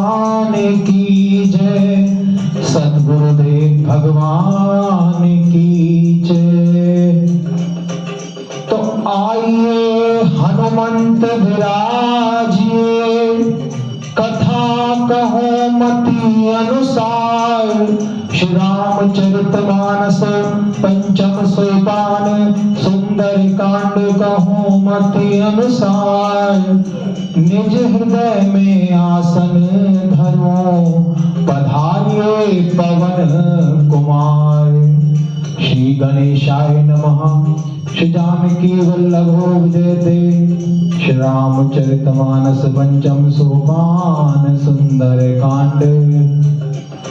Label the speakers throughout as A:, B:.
A: भगवान की जय, सद्गुरुदेव भगवान की जय। तो आइए हनुमंत विराजिए, कथा कहो मति अनुसार। श्री रामचरितमानस पंचम सोपान, सुंदर कांड कहो मति अनुसार। निज हृदय में आसन धरो, पधारिए पवन कुमार। श्री गणेशाय नमः। श्री जानकी वल्लभो विजयते। श्री रामचरितमानस पंचम सोपान, सुंदर कांड।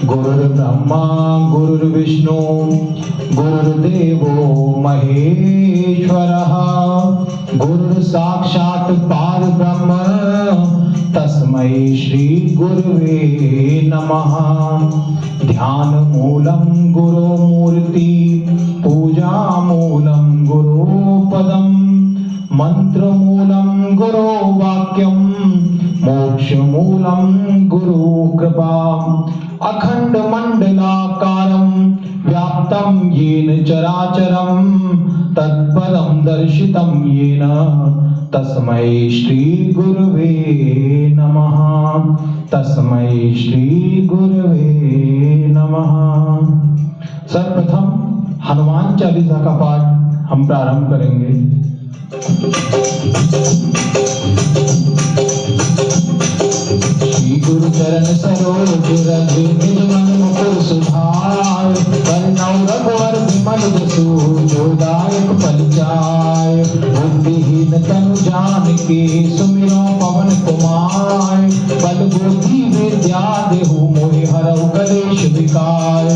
A: गुरुर्ब्रह्मा गुरुर्विष्णु गुरुर्देवो महेश्वरः, गुरुः साक्षात् परब्रह्म, तस्मै श्री गुरुवे नमः। ध्यान मूलं गुरो मूर्ति, पूजा मूलं गुरो पदम, मंत्र मूलं गुरो वाक्यम, मोक्ष मूलं गुरु कृपा। अखंड मंडलाकारं व्याप्तं येन चराचरं, तत्पदं दर्शितं येन, तस्मै श्री गुरुवे नमः। तस्मै श्री गुरुवे नमः। सर्वप्रथम हनुमान चालीसा का पाठ हम प्रारंभ करेंगे। श्री गुरु चरण सरोज रज, निज मन मुकुर सुधार। बरनउँ रघुवर बिमल जसु, जो दायक फल जाय। बुद्धिहीन तनु जानिके, सुमिरौ पवन कुमार। बल बुद्धि विद्या देहु, मोहि हरऊ कलेश विकार।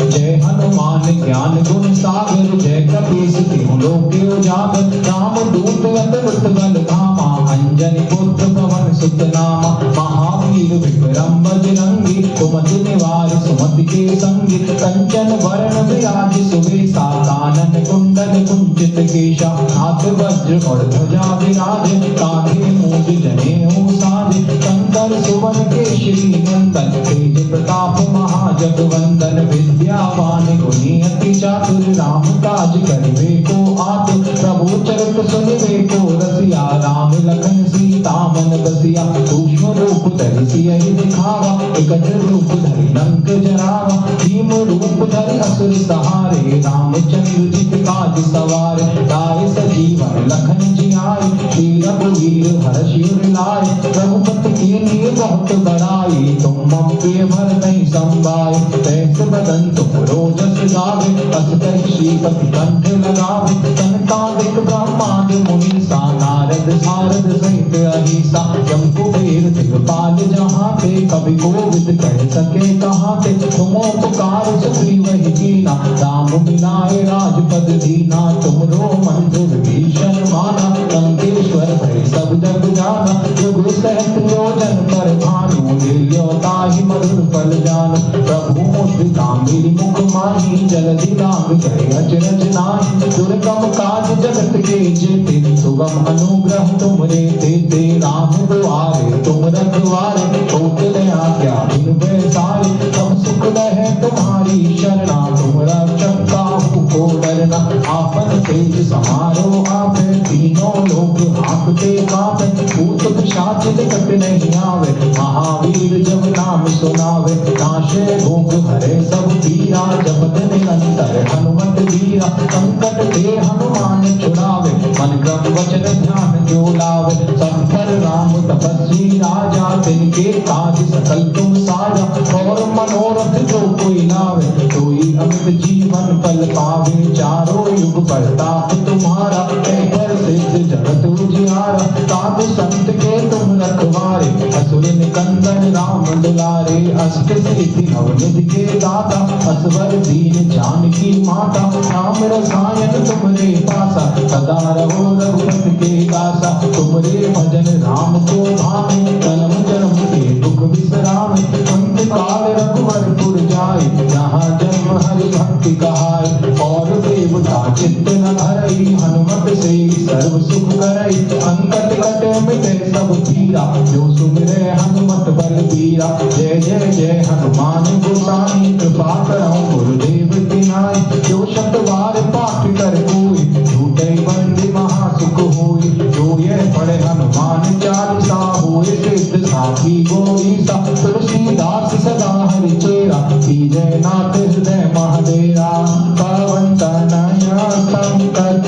A: जय हनुमान ज्ञान गुण सागर, जय कपीस तिहुँ लोके उजागर। राम दूत अतुलित बल धामा, अंजनी पुत्र पवन सुत नामा। महावीर विक्रम बजरंगी, सुमति निवार सुमति के संगी। कंचन वरण विराज सुबेसा, कानन कुंडल कुंचित केशा। हाथ वज्र और ध्वजा विराज, कांधे मूंज जनेऊ साज। शंकर सुवन केसरी नंदन, तेज प्रताप महाजगवंदन। विद्यावान गुणी अति चातुर, राम काज करिबे को आतुर। प्रभु चरित सुनिबे को रसिया, राम लखन सीता मन बसिया। सूक्ष्म रूप धरि सियहि दिखावा, एकत्र रूप धरि लंक जरावा। भीम रूप धरि असुर सहारे, रामचंद्र जी के काज सवारे। लाए सजीवन लखन जियाए, श्री रघुवीर हर्षि उर लाए। रघुपति कीन्ही बहुत बड़ाई, तुम मम प्रिय भरतहि संभाय। तैस बदन तुम रोजस गावे, अस कहि श्रीपति कंठ लगावे। सनकादिक ब्रह्मादि मुनीसा, नारद सारद सहित अहिसा। यम कुबेर दिगपाल जहाते, कवि कोविद कह सके कहाते। तुम उपकार सुग्रीव कीना, राम मिलाए राजपद दीना। तुमरो मंत्र विभीषण माना, लंकेश्वर भय सब जग जाना। जुग सहस्र योजन पर भानु, लील्यो ताहि मधुर फल जानु। प्रभु मुद्रिका मेरी मुख माही, जलधि लांघ गए अचरज नाहि। दुर्गम काज जगत के जेते, सुगम अनुग्रह तुमरे तेते। राम दुआरे तुम रखवारे, होत न आज्ञा बिनु पैसारे। सब सुख लहै तुम्हारी शरणा, तुम रक्षक काहू को डरना। आपन तेज समारो आपे, तीनों लोक हाँकते कांपे। भूत पिशाच निकट नहीं आवे, महावीर जब नाम सुनावे। नाशे भूख हरे सब पीरा, जपत निरंतर हनुमत वीरा। संकट ते हनुमान छुड़ावे, मन क्रम वचन ध्यान जो लावे। सब पर राम तपस्वी राजा, तिनके काज सकल तुम साजा। और मनोरथ जो कोई लावे, सोई अमित जीवन फल पावे। चारों युग प्रताप तुम्हारा, पर सिद्ध जगत उजियारा। साधु संत के तुम रखवारे, असुर निकंदन राम दुलारे। अष्ट सिद्धि नवनिधि के दाता, असवर दीन जानकी माता। राम रसायन तुमरे पासा, सदा रहो रघुपति के दासा। तुमरे भजन राम को भावे, जन्म जन्म के दुख बिसरावे। अंत काल रघुवरपुर जाए, जहाँ जन्म हरि भक्ति कहाय। और देवता चित्त न धरई, हनुमत से सर्व सुख करई। संकट कटे मिटे सब पीरा, जो सुमिरै हनुमत बल बीरा। वीरा। जय जय जय हनुमान गोसाई कृपा करौ गुरुदेव की नाई। जो शब्द बार पाठ कर कोई छूटे बंदी महासुख होई। जो ये पढ़े हनुमान चालीसा होए सिद्ध साखी गौरीसा। तुलसीदास सदा हरि चेरा कीजय नाथ हृदय महादेरा। पवन तनय संकट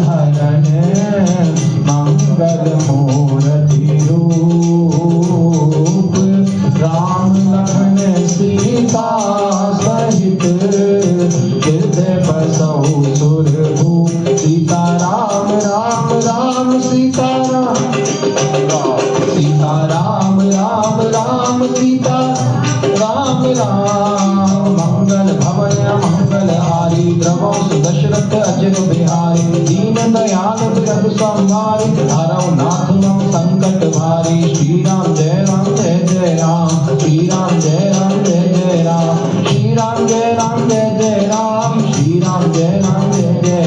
A: हरण मंगल मूर्ति रूप। राम लखन सीता सहित हृदय बसौ सुरभूप। सीता राम राम राम सीता राम सीता राम राम राम सीता राम राम। मंगल भवन मंगल हारी द्रवौ सुदशरथ अजर बिहारी। दीन दयाल बिरध संभारी हरौ नाथ मम संकट भारी। श्री राम जय जय राम श्री राम जय जय राम। श्री राम जय जय राम श्री राम जय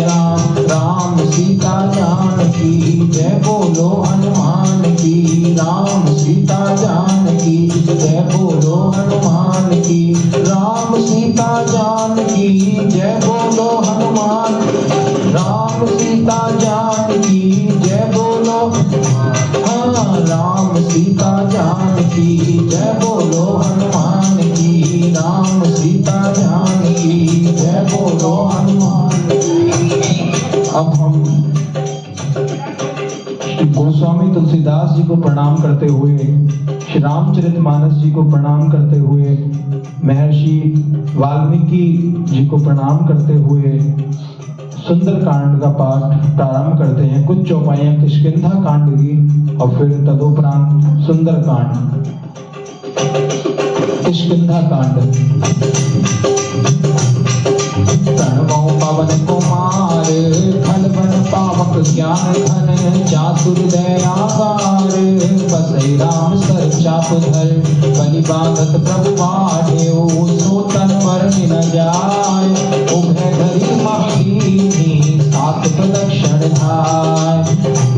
A: राम। राम सीता जानकी जय बोलो हनुमान की। राम सीता जानकी जय बोलो हनुमान की। राम सीता जानकी जय बोलो हनुमान। राम सीता जानकी जय बोलो। हाँ राम सीता जानकी जय बोलो हनुमान की। राम सीता जानकी जय बोलो हनुमान की। अब हम गोस्वामी तुलसीदास जी को प्रणाम करते हुए, श्री रामचरितमानस जी को प्रणाम करते हुए, महर्षि वाल्मीकि जी को प्रणाम करते हुए सुंदर कांड का पाठ प्रारंभ करते हैं। कुछ चौपाइयां किष्किंधा कांड की और फिर तदोपरांत सुंदर कांड। किष्किंधा कांड। प्रणवो पवन कुमार खल बन पावक ज्ञान घन। चातुर दयागार बसै राम सर चाप धर। बलि बांधत प्रभु बाढ़ेउ सो तन पर न जाय। उभय धरि महदीनी सात प्रदक्षिण धाय।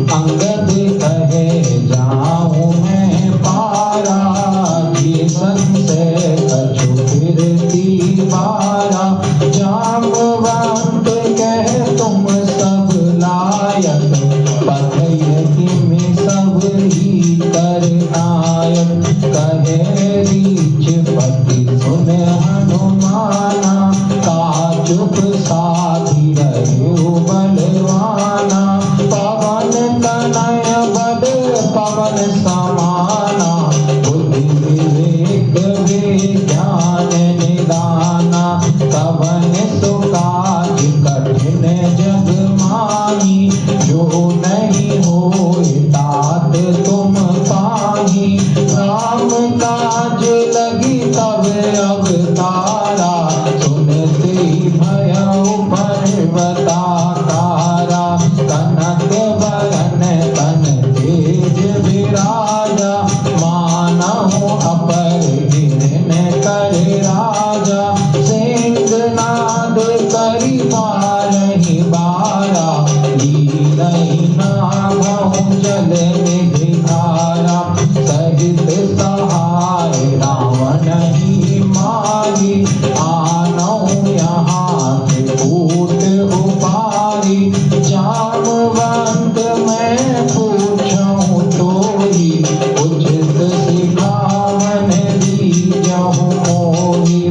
A: अंगद कहे जाऊं मैं पारा। ये संशय कछु फिरती बारा। जामवंत कह तुम सब लायक। पथय किमि सब ही कर नायक। कहे रीछ पति सुन हनुमाना। काचुप साधि रहो बलवाना। पवन तनय बल पवन समाना। बुद्धि विवेक विज्ञान निदाना। कवन सुकाज कठिन जग माही। जो नहीं होए तात तुम पाही। राम काज लगी तब अवतारा। सुनते भयउ पर्वताकारा। कनक बरन तन तेज विराजा। मानहु अपर गिरन कर राजा। सिंहनाद करि मारहि बारा। लीलहि नाभउ जल निधि धारा। सहित सहाय रावण ही मारी। आनौ यहाँ त्रिकूट उपारी। जामवंत मैं पूछऊं तोहि। उचित सिखावन दीजहु मोहि।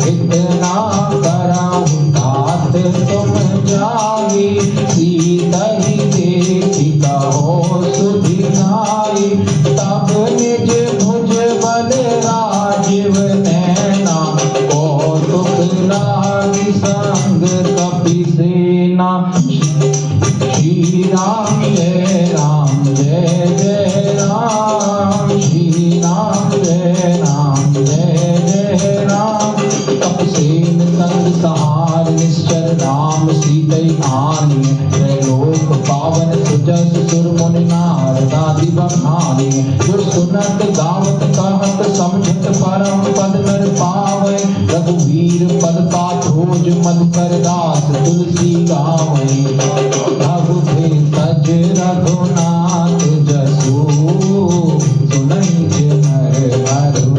A: इतना करहु तात तुम जाई। सीतहि देखि कहो सुधिनाई। तब निज भुज बल राजीव नैना। कौतुक लागी संग कपि सेना। श्री राम जय राम श्री राम जय राम। तपसेन संग सहार निश्चर राम सीतै आनी। त्रैलोक पावन सुजस सुर मुनि नारदादि बखानी। जो सुनत गावत कहत समझत परम पद नर पावै। रघुवीर पद पाथोज मधुकर दास तुलसी गावै। रघु भेषज रघुनाथ जसु। सुनहि नर हरु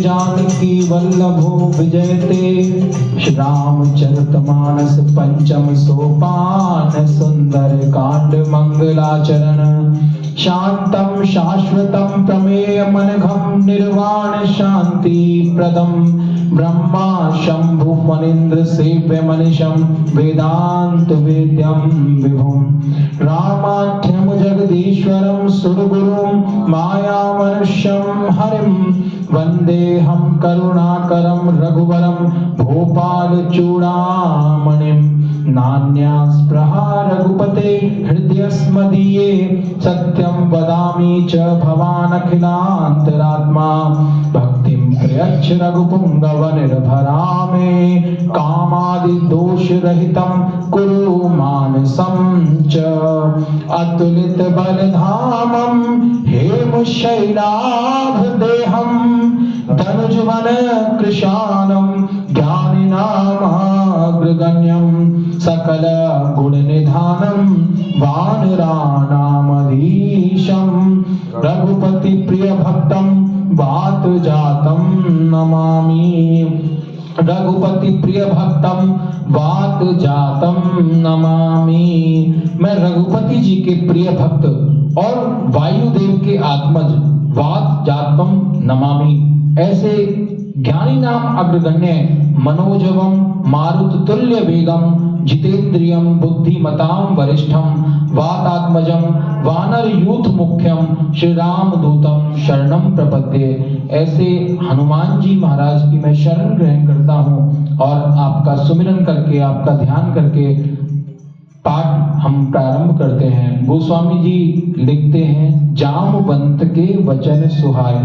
A: जानकी वल्लभो विजयते। श्री रामचरितमानस पंचम सोपान सुंदर कांड मंगलाचरण। शांतम शाश्वतम प्रमेय मनघम निर्वाण शांति प्रदम ब्रह्मा शंभु फणीन्द्र सेव्य मनीषम वेदांत वेद्यम विभुम। रामाख्यम जगदीश्वरम सुरगुरुम माया मनुष्यम हरिम वंदेहम करुणाकरम रघुवरम भोपाल चूड़ामणिम। नान्यास्पृहा रघुपते हृदयस्मदीये सत्यं वदामि च भवानखिलान्तरात्मा। भक्तिं प्रयच्छ रघुपुंगव निर्भरामे कामादिदोषरहितं कुरु मानसं च। अतुलित बलधामं हेमशैलाभदेहं धनुजवन कृशानं ज्ञानिनामग्रगण्यं सकल गुण निधानं वानराणामधीशं। रघुपति प्रिय भक्तं वात जातं नमामि। रघुपति प्रिय भक्तम वात जातम नमामि। मैं रघुपति जी के प्रिय भक्त और वायुदेव के आत्मज वात जातम नमामि। ऐसे ज्ञानी नाम अग्रगण्य मनोजवम मारुत तुल्य वेगम जितेंद्रियम बुद्धिमताम वरिष्ठम वातात्मजम वानर यूथ मुख्यम श्री राम दूतम शरणम प्रपद्ये। ऐसे हनुमान जी महाराज की मैं शरण ग्रहण करता हूँ और आपका सुमिरन करके आपका ध्यान करके पाठ हम प्रारंभ करते हैं। गोस्वामी जी लिखते हैं जामवंत के वचन सुहाए।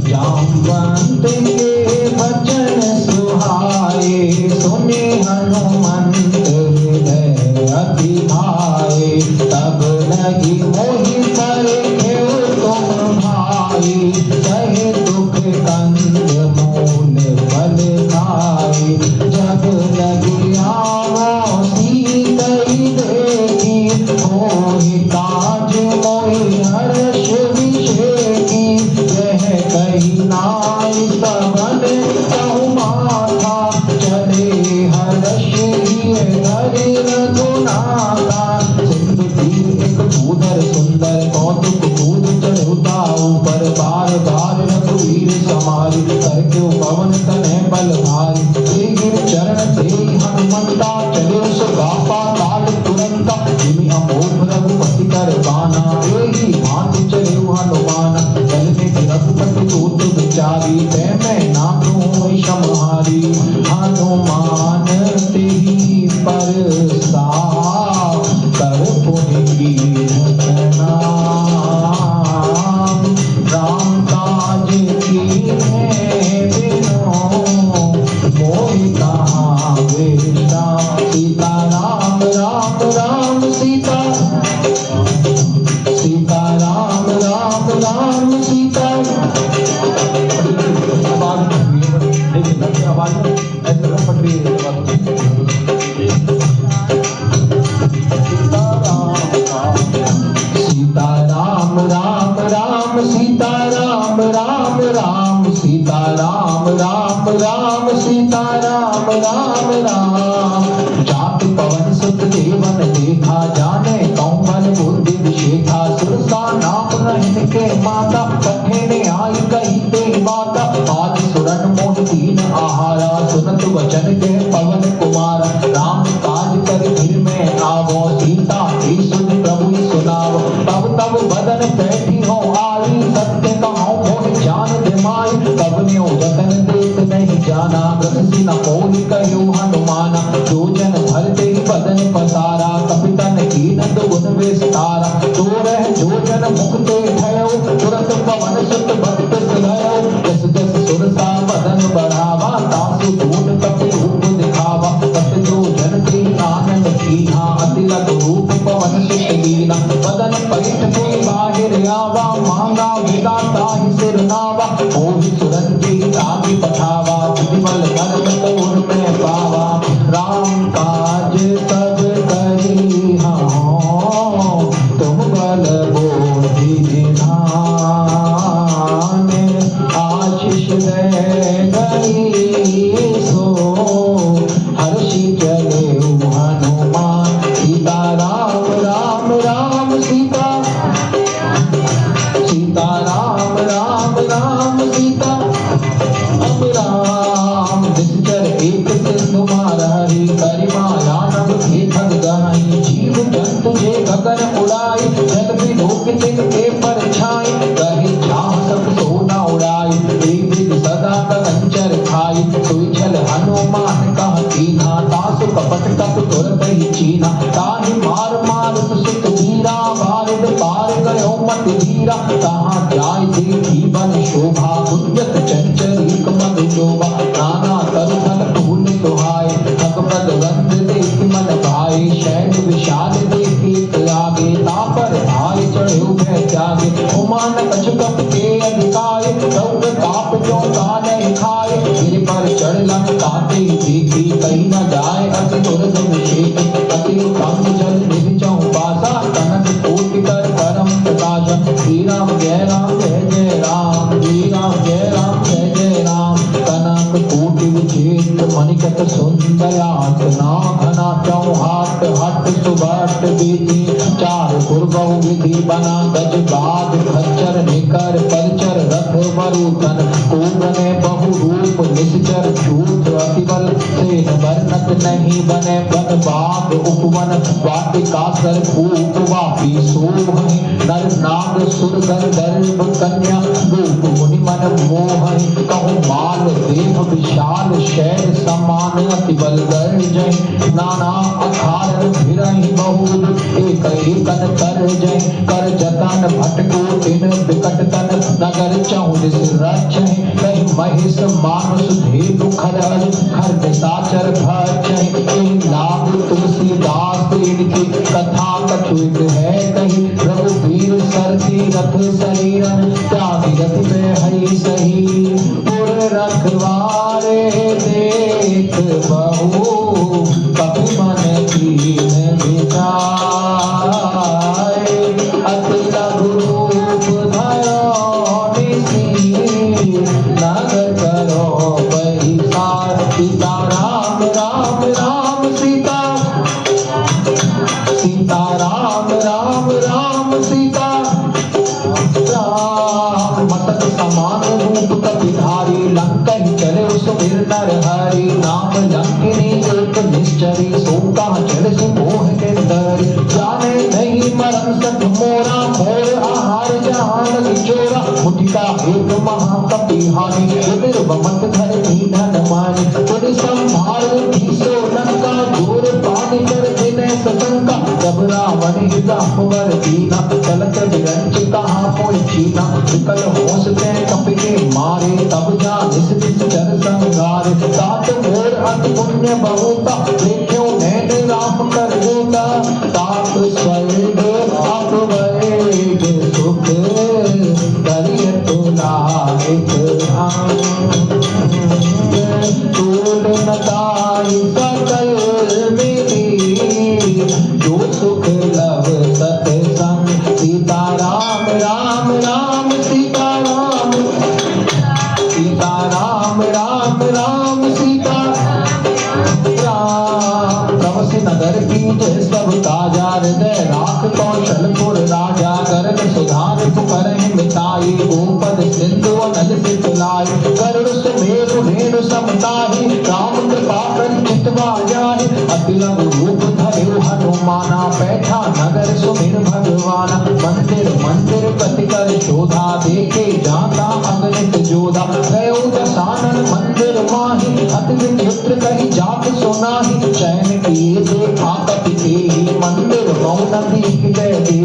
A: जामवंत के वचन सुहाए सुने हनुमंत हृदय अति भाए। तब लगी मोहि पर खेव तुम भाई सहे दुख कंद मूल फल खाए। जब लगी आवो सीतई देखी मोहि काज मोहि हर्ष विषेकी। यह कही नाई सबन कहु माथा चले हर्ष हरि रघुनाथा। सिंधु तीर एक भूधर सुंदर कौतुक कूद चढ़े उताऊ पर बार बार रघुवीर समारी करके पवन तनय बल भारी। गिर चरण से हनुमंता चले सुगापा काल तुरंता। जिमि अमोघ रघुपति कर बाना एहि भांति चले हनुमान। जल में रघुपति दूत विचारी तै मैं नाम समहारी। हनुमान तेहि पर कर पुनि प्रणाम। राम काज कीन्हे बिनु मोहि कहाँ विश्राम। सीता राम राम राम सीता सीता राम राम राम सीता। आवाज ऐसे पट रही है। सीता राम राम राम सीता राम राम राम सीता राम राम राम सीता राम राम राम। जात पवन सुत देवन देखा जाने कौन बुद्धि विशेखा। सुरसा नाम रहन के माता कठे ने आई कही ते माता। आज सुरन मोह दीन आहारा सुनत वचन के पवन कुमार। राम काज कर फिर में आवो सीता ही सुन प्रभु सुनाव। तब तब बदन बैठी हो आई सत्य कहो मोह जान दिमाई। तब ने वतन देख नहीं जाना ग्रसी न कोई कहो हनुमाना। जो जन भरते बदन पसारा कपितन की नंद गुण विस्तारा। जो रह जो जन मुक्ते भयो तुरंत पवन सुत भक्त सुनायो। जस जस सुरसा बदन बढ़ावा तासु धून कपि रूप दिखावा। तत जो जन के आनंद कीन्हा अति लग रूप पवन सुत लीना। बदन पैठ कोई बाहिर आवा मांगा विदाता ही सिर नावा। मोहि सुरन की आगे पठावा विमल कर्म पूर्ण में पावा। राम काज सब करी हाँ तुम बल बोधि राम राम सीता सीता राम राम राम सीता अब राम निश्चर एक सिंधु मारहरी करि माया नभ भेखन गहई जीव जंतु जे गगन उड़ाई जग भी लोक तिनके परछाई कहे चाह सब सोना उड़ाई एक सदा कंचर खाई सोई छल हनुमान कह कीन्हा तासु कपट कप तुरत ही चीन्हा ताहि मार मार सुत धीरा भारत पार गयो मत धीरा कहाँ जाय देखी बन शोभा गुंजत चंचल एक मत शोभा नाना तरु फल फूल सुहाय भगवत वंद देख मन भाई शैल विशाल देखी आगे तापर धाय चढ़ो भय त्यागे उमान कछ कप के अधिकाय रौद ताप जो काले खाए गिर पर चढ़ लंकाते देखी कहीं न जाए अति तुरंत विषेक अति कंग जल निधि चौपासा कनक कोटि कर परम प्रकाश श्री राम जय जय राम श्री राम जय जय राम कनक कोटि विचेत मणिकत सुंदरात नाभना चौहाट हट सुबट बेटी चार गुरबहु विधि बना गज बाग खच्चर निकर परचर रथ मरुतन कोबने बहु रूप निश्चर झूठ अतिबल से वर्णत नहीं बने बन बाग उपवन वाटिका सर भूप वापी सोहनि नर नाग सुर गंधर्व कन्या रूप मुनि मन मोहनि कहु माल देह विशाल शैल समान अतिबल गर्जय नाना अखार भिरहि बहुत एक एकन कर जय कर जतन भटको तिन विकट तन नगर चहुदिस रचय कहि महेश मानुष धेनु खरज खर साचर भचय लाभ तुलसीदास इनकी कथा कछुत है कही रघुवीर सरती रथ शरीरन त्यागी रथ में हरि सही पुर रखवारे देख बहु कपि मन कीन विचार अति लघु रूप धरो निसी नगर करो परिसार सीता राम राम राम सीता सीता राम राम राम सीता राम मस्तक समान रूप कपिधारी लंका ही चले सुमिर नर हरि नाम लंकिनी एक निश्चरी सो कहाँ चले सो मोह के दरी जाने नहीं मरण सत मोरा मोर आहार जहान चोरा मुठिका एक महाकपि हानि उदर बमत धर धन मानी तुझ संभाल भीसो लंका दूर पानी कर दिने सतंका जब रावण हिदापर दीना चलत विरंच कहाँ पोई चीना विकल होसते कपि के मारे तब जा निस निस चर संगारे तात मोर अति पुण्य बहुता देखो नैन राम कर जोता ताप स्वर्ग अपवैग सुख करिय तुलाहित तूल नताई सकल मिली जो सुख लव सत्संग सीता राम राम राम सीता राम सीता राम राम राम सीता राम तमस नगर की जय सब ताजा हृदय राख कौशलपुर राजा करन सुधार पुकरहि मिताई गोपद सिंधु नल से तुलाई करुण सुमेरु रेणु समताहि राम कृपा कर चितवा जाहि अति लघु रूप धरे हनुमाना बैठा नगर सुमिर भगवाना मंदिर मंदिर प्रति कर शोधा देखे जाता अगणित जोधा गयो दसानन मंदिर माहि अति विचित्र कही जात सुनाहि चैन किए देखा कपि के मंदिर मौन दीख गए दे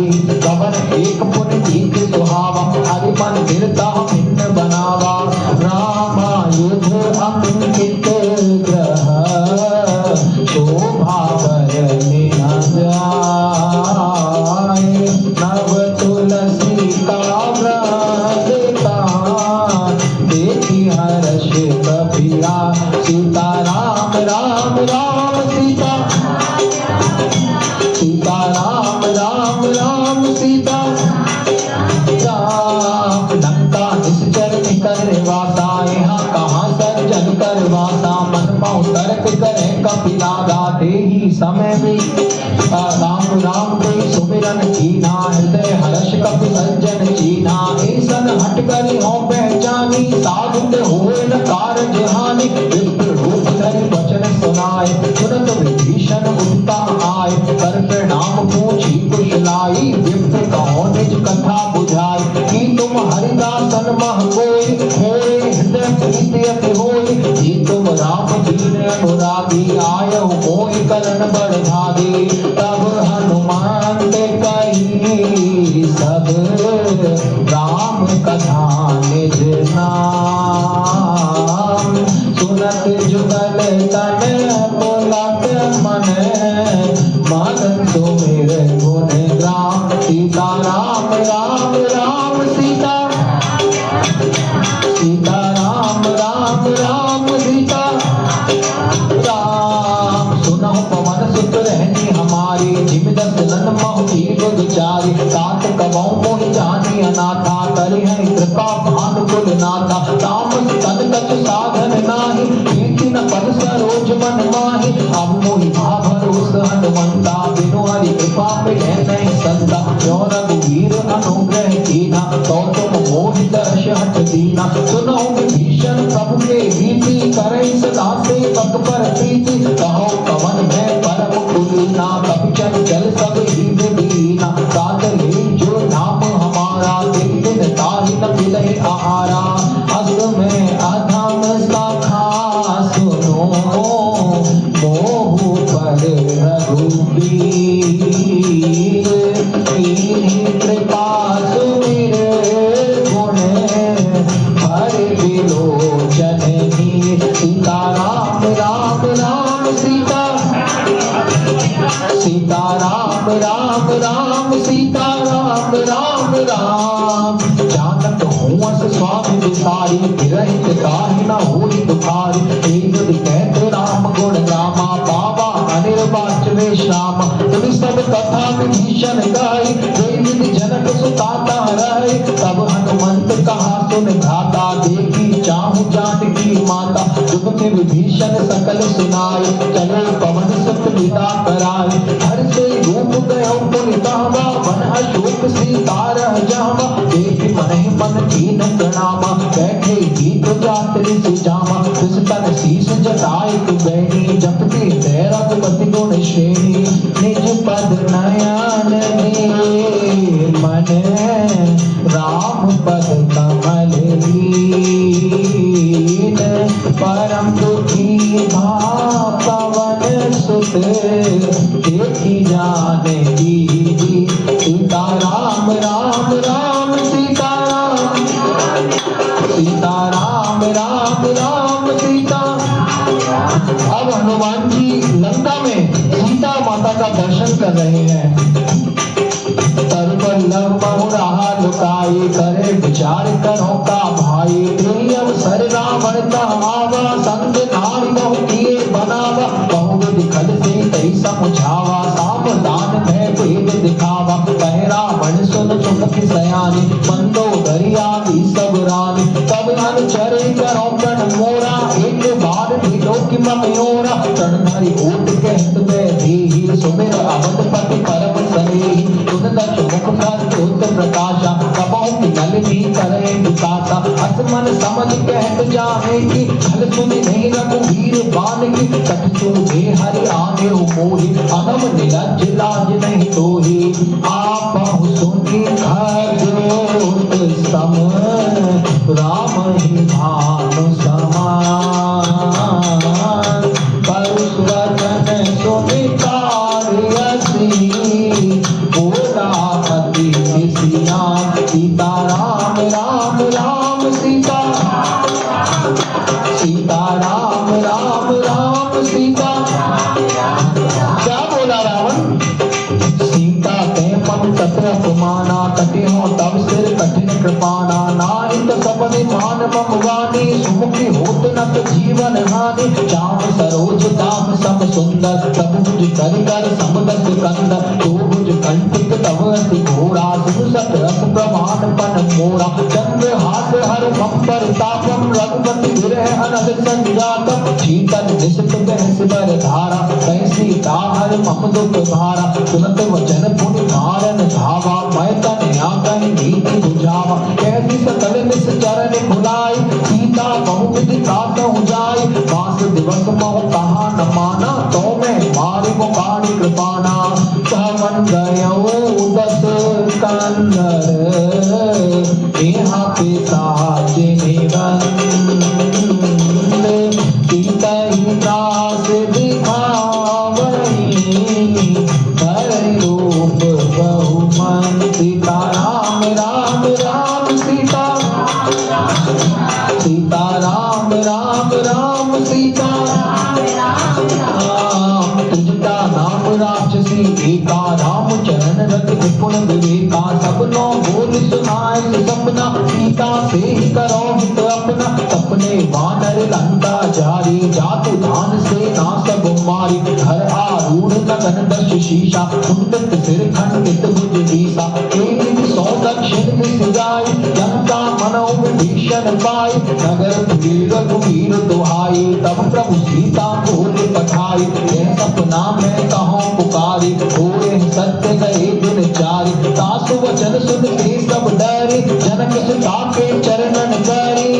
A: कवन एक पुन दीख सुहावा हरि मंदिर ता भिन्न बनावा रामायुध अंकित ग्रह शोभा बरनि न जाए नव तुलसी का व्रत देखी हर्ष कबीरा सीता राम राम राम सीता सीता राम राम राम सीता राम लंका निश्चर निकर वासा यहाँ कहाँ सर्जन कर वासा मन पाँव तर्क करे कपिला गाते ही समय भी राम राम कोई सुमिरन कीना, हृदय हर्ष कपि सज्जन चीना। ऐसन हट करी हो पहचानी, साधु ते होए न कारज हानि। विप्र रूप धरि वचन सुनाए, सुनत विभीषण उठता आए। कर प्रणाम पूछी कुशलाई, विप्र कहो निज कथा बुझाई। कि तुम हरिदासन मह कोई, मोरे हृदय प्रीति अति होई। कि तुम राम दीन अनुरागी, आयहु मोहि करन बड़ भागी। तब हनुमान ते कही सब राम कथा निज नाम। सुनत जुगल तन पुलक मन, मन सुमिर गुण ग्राम। सीता राम राम राम सीता, सीता राम राम राम सीता राम। सुनहु पवन सुत रहनी हमारी, जिमि दशरथ महु कीब विचारी। तात कबहु मोहि जानी अनाथा, करि है कृपा भानुकुल नाथा। तामस तन कछु साधन नाही, कीर्ति न पद सरोज मन माही। अब मोहि भाभरोस हनुमंता, बिनु हरि कृपा मिलै नहीं संता। जो रघुवीर अनुग्रह कीना, तो तुम मोहि दर्श हट दीना। सुनहु विभीषण प्रभु के रीति, करई सदा सेवक पर प्रीति। कहो पवन मैं परम कुलीना, कपि चंचल सब ही दीना। साथ ले जो नाम हमारा, दिन दिन ताहि न मिलहि आहारा। अस में अधम सखा सुनो, मोहु पर रघुबीर। कीन्ही कृपा सुमिर गुण, हरि विलोचन हीर। सीता राम राम राम सीता, सीता राम राम राम सीता राम राम राम। जानत हूँ अस स्वामी विसारी, विरहित काहि न होई दुखारी। एक कहते राम गुण रामा, पावा अनिर्वाच्य श्यामा। तुम सब कथा विभीषण गाई, कोई विधि जनक सुताता रहे। तब हनुमंत कहा सुन घाता, देखी चाहु जानकी माता। जुगति विभीषण सकल सुनाई, चलो पवन सुत विदा कराई। हर से रूप गयो पुनि कहवा, मन अशोक सीता रह जावा। देख मन ही मन कीन प्रणामा, बैठे गीत जातरि सुजामा। तिस तन शीस जटाए बैनी, जपति हृदय रघुपति गुण श्रेणी। निज पद नयन दिए मन, राम पद कमल लीन। परम दुखी भा पवन सुत, देखी जानकी जी। सीता राम राम राम सीता राम, सीता राम राम राम सीता। अब हनुमान जी लंका में सीता माता का दर्शन कर रहे हैं। तरुपल्लव महु रहा लुकाई, करे विचार करो का भाई। तेहि अवसर रावण तहावा, संग नारी बहु किए बनावा। बहु विधि खल से तई समुझावा, सावधान भय भेद दिखावा। कहे रावण सुन सुमुख सयानी, मंदोदरी आदि सब रानी। तब अनुचरे करो प्रण मोरा, एक बार भी लोक ममयोरा। चरण धरि ओट कहत बैठी, सुमिर अवधपति परम सनेही। तुम दक्ष मुख प्रस्तुत प्रकाशा, कबहु पिंगल भी करे विकासा। अस मन समझ कहत जाने की, खल सुनि नहीं रघुवीर बान की। कट सूझे हरि आगे मोहि, अनम निलज्ज लाज नहीं तोहि। आपहु सुनि खजोत सम, राम ही भानु समान। परुष वचन सुनि कारियसी, बोला अति सियान। सीता राम राम राम सीता, सीता राम राम राम सीता। क्या बोला रावण? सीता ते मम तत्र अपमाना, कटे हो तब सिर कठिन कृपाना। नाहित सपनि मान मम वाणी, सुमुखी होत न जीवन हानि। चाम सरोज दाम सम सुंदर, तब भुज कर कर समदस कंद। तो भुज कंठित तव अति घोरा, सुसत रस प्रमाण पन मोरा। चंद रंग हास हर बंपर तापम रघुपति विरह अनल संजातम शीतल निशित बहस बर धारा कैसी ताहर मम दुख भारा सुनत वचन पुनि मारन धावा मैं तन आकन नीति बुझावा कैसी सकल निस चरण भुलाई सीता बहुविधि त्रासहु जाय मास दिवस मोह कहा न माना तो मैं मारि मुखारि कृपाना कहवन गयो दस कंदर यहाँ पे साजने बंद सीता ही त्रास दिखावई हर रूप बहुमन सीता राम राम राम सीता सीता राम राम राम सीता तुझका नाम राक्षसी एका राम चरण रत निपुण विवेका सबनो बोल सुनाए सपना सीता से ही करो हित अपना सपने वानर लंका जारी जातु धान से ना सब मारी घर आरूढ़ लगन दश शीशा कुंडत सिर खंडित भुज बीसा एक सौ दक्षिण में जाय लंका मनो भीषण पाई नगर रघुवीर दुहाई तब प्रभु सीता बोल पठाई यह सपना में कहो पुकारी होए सत्य गए दिन चारि तासु वचन सुन के सब डरे जनक सुता के चरणन करी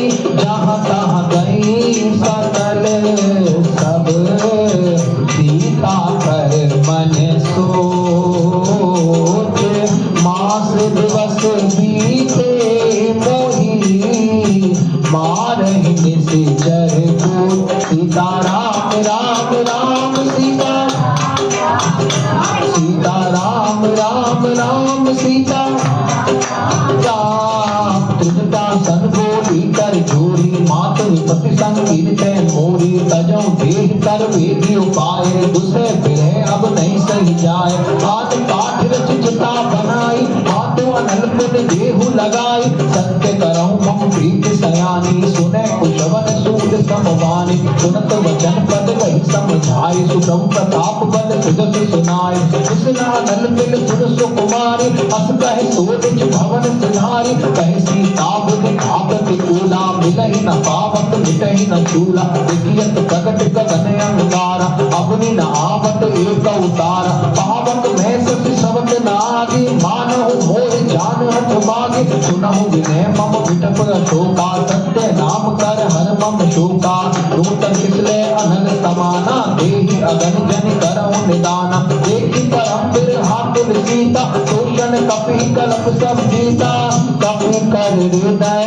A: जहाँ तहाँ गई सकल सब सीता कर मन सोच मास दिवस बीते मोही मारहि निश्चर को सीता राम राम राम सीता सीता राम राम राम सीता तुझका सन बोली कर जोरी मात विपति संकीर्त मोरी तजो देह कर वेदी उपाय दूसरे फिर अब नहीं सही जाए हाथ काठ रच चिता बनाई हाथों अनल पुन देहु लगाई सत्य करऊं मम प्रीत सयानी सुने कुशवन सूद समवानी सुनत वचन पद वही समझाए सुप्रभु प्रताप बल सुजस सुनाए कृष्णा नल मिल सुर सुकुमारी अस कहे सोच भवन सुधारी कहे सीता बुद्धि भागत कूला मिलहि न पावत मिटहि न चूला विकियत प्रकट गगन अंगारा अपनी न आवत एक उतारा पावक में सति सबत नागी मानहु मोह जान हठ मागे सुनहु विनय मम विटप शोका सत्य नाम कर हर मम शोका नूतन किसले अनल समाना देहि अगन जन करहु निदाना देखि परम बिरहातुल सीता शोषण कपि कलप सब जीता कपि कर हृदय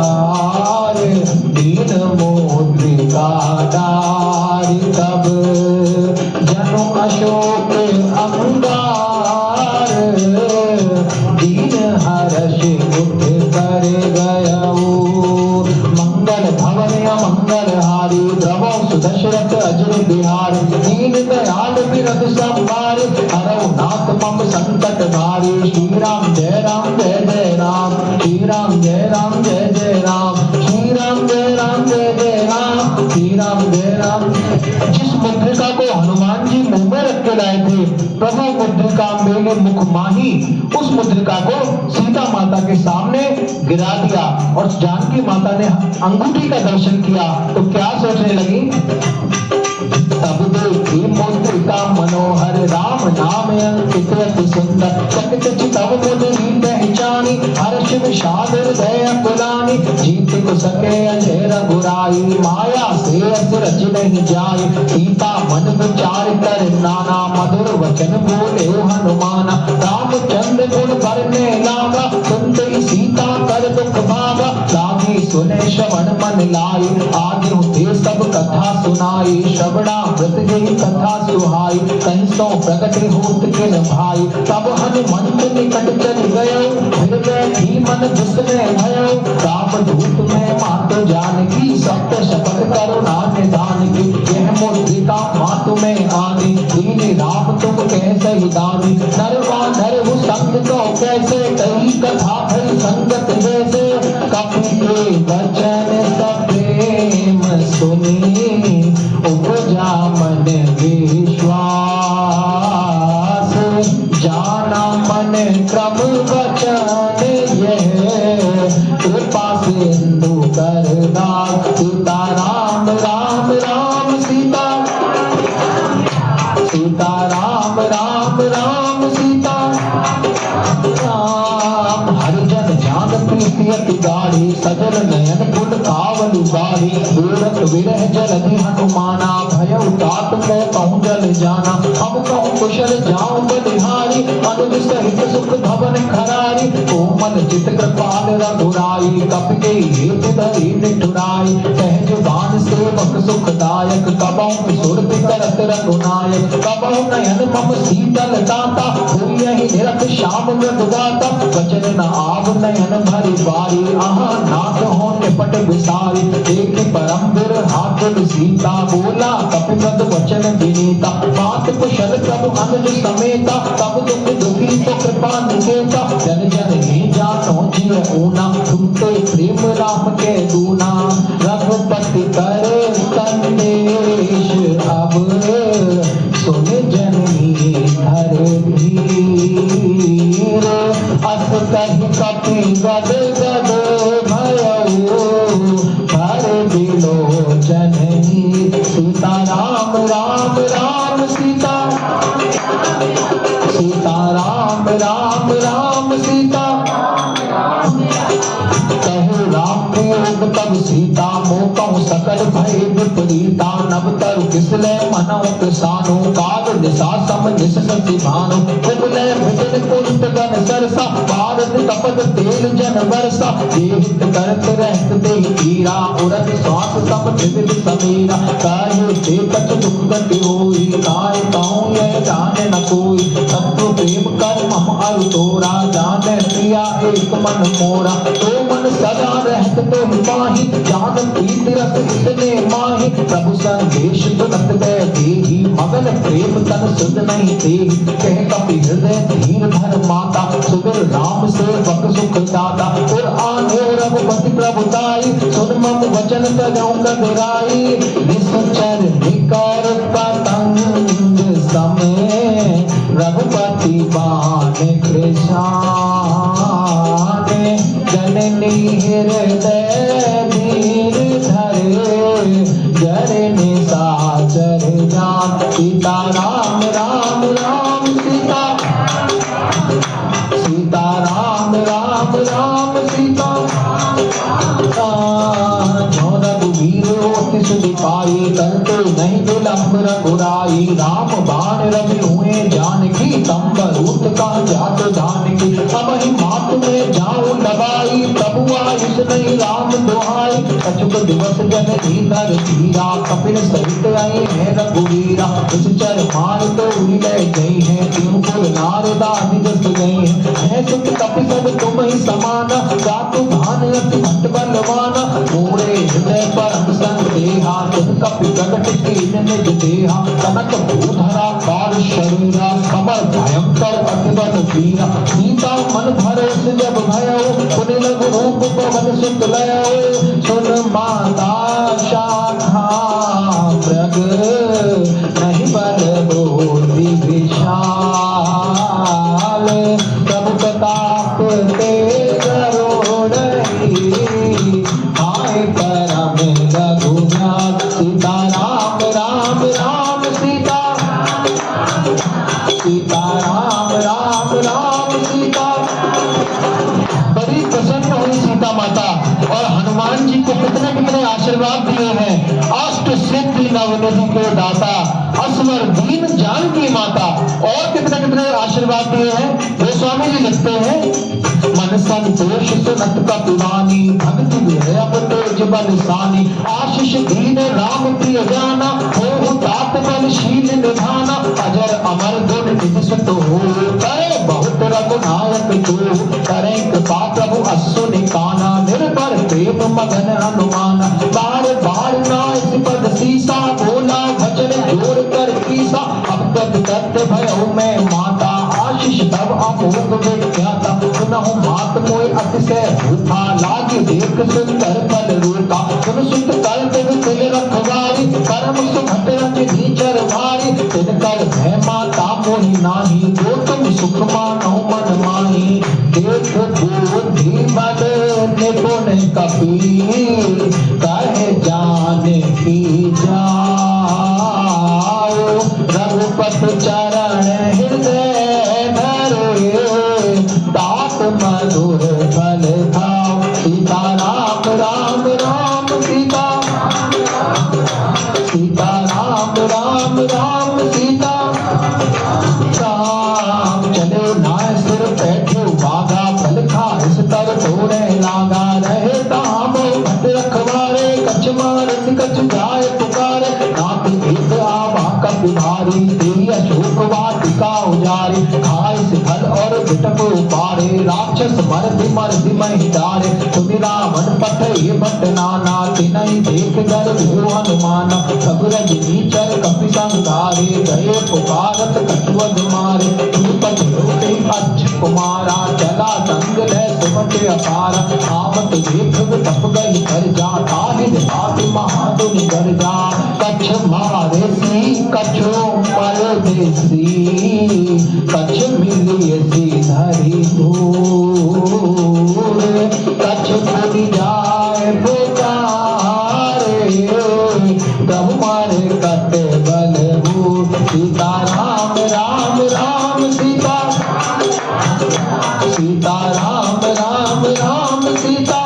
A: विचार दीन मोद्रिका डारि तब जनु अशोक अंगार दीन हर्ष उठ कर गयऊ मंगल भवन मंगल हारी द्रवो सुदशरथ अजर बिहारी दीन दयाल बिरद संभार हरऊ नाथ मम संकट भारी श्री राम जय राम जय जय राम श्री राम जय राम जय जय राम श्री राम जय राम जय जय राम श्री राम जय राम। जिस मुद्रिका को हनुमान जी मुंह में रख के लाए थे प्रभु मुद्रिका मेरे मुख माही उस मुद्रिका को सीता माता के सामने गिरा दिया और जानकी माता ने अंगूठी का दर्शन किया तो क्या सोचने लगी तब देखी मुद्रिका मनोहर राम नाम अंकित अति सुंदर चकित चितव मुद्री पहचानी हर्ष विषाद हृदय कुलानी जीत को सके अजय रघुराई माया से असुरज नहीं जाए सीता मन विचार कर नाना मधुर वचन बोले हनुमाना रामचंद्र गुण भरने लागा सुनते ही सीता कर दुख भागा लागी सुने श्रवण मन लाई आगे होते सब कथा सुनाई श्रवणा व्रत यही कथा सुहाई कंसों प्रकट होत किन भाई तब हनुमंत निकट चल गयो फिर बैठी मन जिसने भयो राम दूत में मात जानकी सत्य शपथ करुणा निधान की यह मुद्रिका मात में आनी दीन राम तुम कैसे दानी नरवा नर वो संग तो कैसे कही कथा भई संगत जैसे कपि के वचन सब प्रेम सुनी उपजा मन विश्वास जाना मन क्रम वचन यह दृष्टि अति गाढ़ी सजल नयन कुल कावली बाढ़ी दूरत विरह जलधि हनुमाना भय उतात को कहूँ जल जाना हम कहूँ कुशल जाऊं बलिहारी अनुज सहित सुख धवन खरारी कोमल चित कृपाल रघुराई कपि के हेत धरी निठुराई कह जुबान सेवक सुखदायक कबहु सुरति करत रघुनायक कबहु नयन मम शीतल दाता हुई यही निरख श्याम मृदुगाता वचन न आव नयन भरी बारी आहा नाथ हो निपट विसारी एक परम हाथ सीता बोला कपिपद वचन विनीता मात कुशल प्रभु अनुज समेता तब दुख दुखी तो कृपा निकेता जन जन ही जानो जिय ऊना तुम तो प्रेम राम के दूना रघुपति करे संदेश अब सुन जननी धर धीर अस कहि कपि गद गद भयऊ भर बिलो जननी सीता राम राम राम सीता सीता राम राम राम सीता कहु राम प्रयोग तब सीता मोकहु सकल भय विपरीता नव तरु किसले मनौ किसानु काल दिशा सम निस सति भानु कुबले भिजन कुंत गन सरसा भारत तपद तेल जन वर्षा जेहित करत रहत ते हीरा उरत श्वास सब विविध समीरा काहे ते कछ दुख गति होई काय कहूँ यह जाने न कोई शत्रु प्रेम कर मम अरु तोरा जाने प्रिया एक मन मोरा तो मन सदा रहत तो माही जान प्रीति रस इतने माही प्रभु संदेश तुरंत गए देही मगन प्रेम तन सुध नहीं देही कह कपि हृदय धीर धर माता सुगर राम सेवक सुख दाता और आने रघुपति प्रभुताई सुन मम वचन तजौ कदराई निश्चर निकर पतंग समय रघुपति बाण कृशाने जननी हृदय धीर धरे जरने साचर जान सीता राम राम राम सीता सीता राम राम राम सीता जो रघुवीर होति सुधि पाई करते नहीं विलंब रघुराई राम बाण रवि हुए जानकी तंबरूत का जात जानकी अब ही मात में जाऊं दबाई प्रभु आयुष नहीं राम दुहाई कछुक दिवस जननी नर धीरा कपिल सहित आई है रघुवीरा निश्चर मार तो उड़ी गई है तीन कुल नारदा निजस गई है सुख कपि सब तुम ही समाना जातु भान अति भट्ट बलवाना मोरे हृदय परम संदेहा तुम कपि प्रगट कीन निज देहा कनक भूधरा काल शरीरा समर भयंकर अतिबल वीरा सीता मन भरोस जब भयो पुनि लघु रूप पवन सुत लयो सुन माता शाखा प्रग नहीं बल बोधि विशाल प्रभु प्रताप ते करोड़ई आए परम रघुनाथ सीता राम राम राम सीता सीता राम राम राम सीता। बड़ी प्रसन्न हुई सीता माता और हनुमान जी को कितने कितने आशीर्वाद दिए हैं। अष्ट सिद्धि नवनिधि के दाता असवर दीन जानकी माता और कितने कितने आशीर्वाद दिए हैं। गोस्वामी जी लिखते हैं मन संतोष सुनत कपिवानी भक्ति विरह अब तेज बलसानी आशीष दीन राम प्रिय जाना हो तात बलशील निधाना अजर अमर गुण निधि सुत हो करे बहुत रघुनायक जो करे कृपा प्रभु अश्व निकाना निर्भर प्रेम मगन हनुमान बार बार नाय पद सीसा बोला वचन जोर कर कीसा अब तक तत् भयो मैं माता आशीष तब अमोघ विख्याता सुनहु मात मोय अतिशय भूखा लागी देख सुंदर फल रूपा सुन सुत कर तिल रखवारी परम सुखत रंग नीचर भारी तिन कर भय माता मोहि नाही जो तुम सुख मानो मन माही देख बुद्धि बल निपुण कपीर कहे जाने की जाओ रघुपति चरण हृदय धरे तात मधुर फल खाओ उतारे, खाए से फल और बिटप उपारे, राक्षस मर्दि महि डारे, सुनि रावण पठ ये भट नाना, तिनहि देख डर भयो हनुमान, रघुरज नीचर कपि संघारे, गए पुकारत कछुअध मारे, द्रुपद लोके अच्छ कुमारा, चला संग लय सुमति अपारा, आवत देख तप गई कर जा, ताहि दिखाति महादुनि गर जा, कछ मारे सी कछो मर देसी, कछ मिलिए सी धरि धूर, कछ पुनि जाय पुकारे, प्रभु मारे कटे बलबूर, सीता राम राम राम सीता, सीता राम राम राम सीता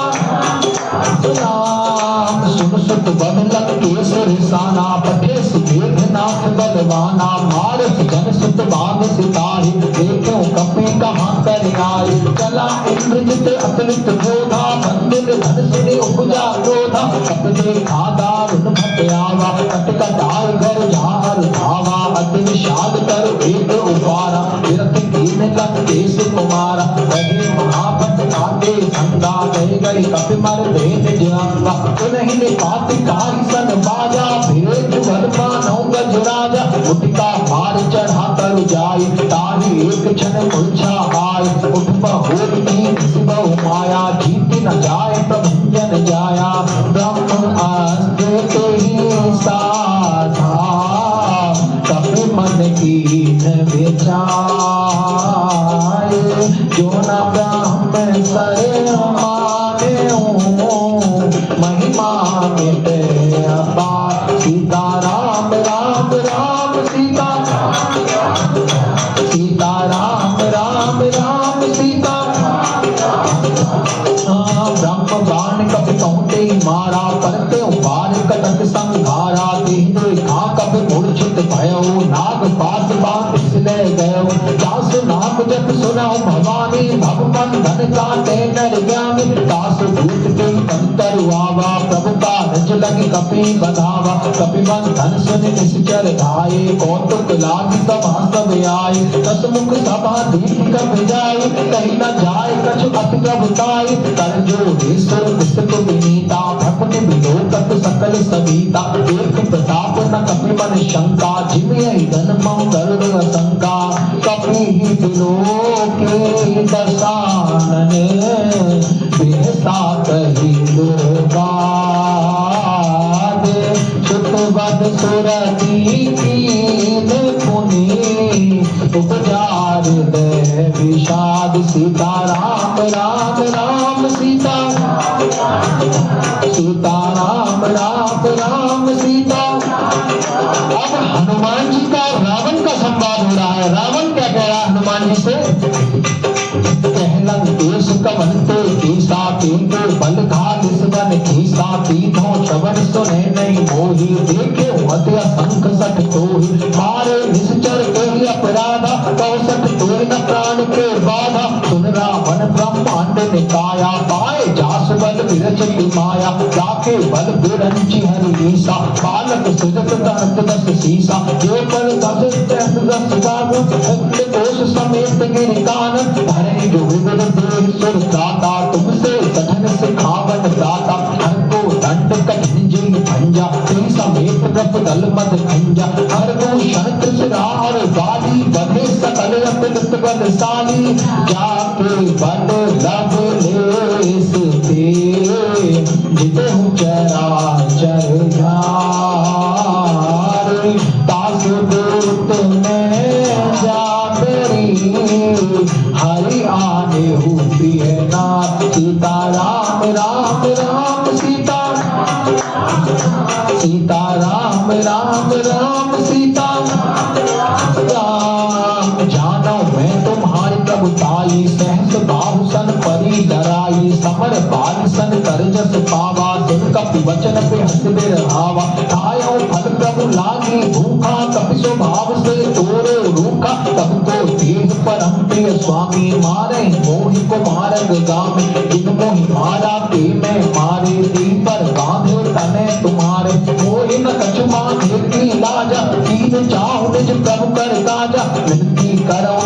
A: राम, सुन सुत बदलक केसर साना, पठे सुमेघनाथ बलवाना, मारस जन सुत बाग सिताहि, देखो कपि कहाँ कर आए, चला इंद्रजित अतुलित क्रोधा, बंदिल धन सुनि उपजा क्रोधा, कप देखा दारुण भट आवा, कट कटार घर झार धावा, अति विषाद कर एक उपारा, विरथ कीन लंकेश कुमारा, रहे महाभट काटे संगा, गए गए कपि मर दे निज अंगा, पुनहि निपाति काहि सन बाजा, भेज बल मानौ गज राजा, उठिका मार चढ़ा कर जाय, ताहि एक क्षण मूर्छा आय, उठ बहोर नीम शिवहु माया, जीति न जाय प्रभंजन जाया, ब्रह्म अस्त्र तेहि साधा, कपि मन कीन विचार, जो न ब्रह्म शरण मानेऊ, महिमा मिटे अपार, सीता राम राम राम सीता, सीता राम राम राम सीता, ब्रह्म बाण कपि कौंते मारा, परते उबार कटक संघारा, देह देखा कपि मूर्छित भयो, नाग पास बात इसले गयो, जासु नाम जप सुनाओ भवानी, भव बंधन काटे नर ज्ञानी, दास दूत के अंतर आवा, प्रभु का रज लगी कपि बधावा, कपि बंधन सुन निश्चर धाये, कौतुक लागी सभा सब आए, दस मुख सभा दीप कपि जाए, कहीं न जाए कछु अति प्रभुताई, कर जोड़े सुर विस्तृत विनीता, भक्ति विलोकत सकल सविता, एक प्रताप न कपि मन शंका, जिमिहि जन्मं गरुड़ असंका, कपि विलोके दशानन, बिहसा कहि दुर्गाद, सुतवद सुरति कीन पुनि, उपजार दे विषाद, सीता राम राम राम सीता, सीता राम राम राम सीता। अब हनुमान जी का रावण का संवाद हो रहा है। रावण क्या कह रहा है हनुमान जी से? लंकेश कवंते कीसा, तीनों बल घाल वन कीसा, तीनों श्रवण सुने नहीं मोही, देखे अति असंख सठ तोहि, मारे निश्चर कोई अपराधा, कौसठ तोहि न प्राण के बाधा, सुन रावण ब्रह्मांड निकाया, पाए जास बल विरचति माया, जाके बल विरंचि हरि ईसा, बालक सृजत दंत दस सीसा, जो पर दस दस गागु, कोश समेत गिरि कानन, भरे जो विविध देह सुर दाता, तुमसे सठन सिखावन दाता, हर को दंड कठिन जिन भंजा, तेरी समेत रप दल मद खंजा, हर को क्षण त्रिशरार वाली, बधे सकल अतुलित बलशाली, जाके बल लब लेस ते, जितहु चराचर झारि, तासु दूत में जाबरी, हरि आने हूँ प्रिय नाथ, सीता राम राम राम सीता, सीता राम राम राम सीता राम। जानो मैं तुम्हारी प्रभुताई, सहस बाहु सन परी डराई, समर बाल सन कर जस पावा, सुन कपि वचन पे हंस बिरहावा, खायो फल प्रभु लागी भूखा, कपि स्वभाव से तोरे रूखा, तब को देह परम प्रिय स्वामी, मारे मोहि को मारग गामी, जिन मोहि मारा ते मैं मारे, दीन पर बांधे तने तुम्हारे, मोहि न कछु बांधे की लाजा, तीन चाहु निज प्रभु कर काजा, विनती करो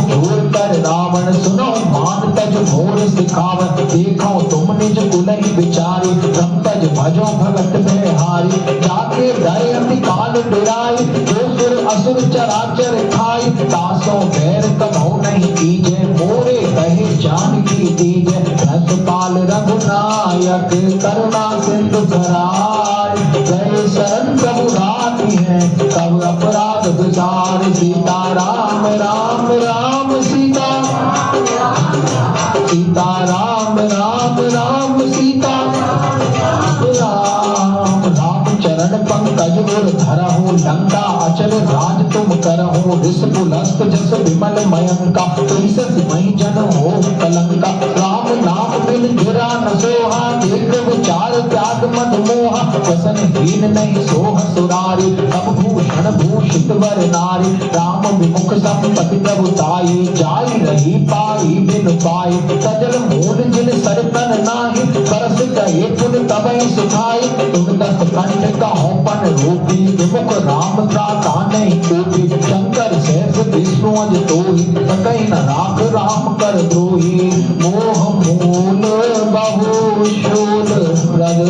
A: काल डुराई, जो सुर असुर चराचर खाई, तासों बैर कभौ नहीं कीजे, मोरे कहे जानकी दीजे। रसपाल रघुनायक करुणा सिंधु भराई, गए शरण प्रभु राखी है, कब अपराध विचार। सीता राम राम राम सीता, सीता राम राम राम सीता राम। राम चरण पंकज उर धरहु, लंका अचल राज तुम करहु। रिस पुलस्त जस विमल मयंका, तुलसी मई जन हो कलंका। राम नाम बिन गिरा न सोहा, एक विचार त्याग मद मोहा। वसन हीन नहीं सोह सुरारी, सब भूषण भूषित वर नारी। राम विमुख संपत्ति प्रभुताई, जाई रही पाई बिन पाई। सजल मूल जिन सरतन नाही, बरस गए पुन तबै सुखाई। तुम दस कंठ कहो पन रूपी, विमुख राम त्राता नहीं कोपी। शंकर सहस विष्णु अज तोहि, सकहि न राख राम कर द्रोही। मोह मूल बहु शूल प्रद,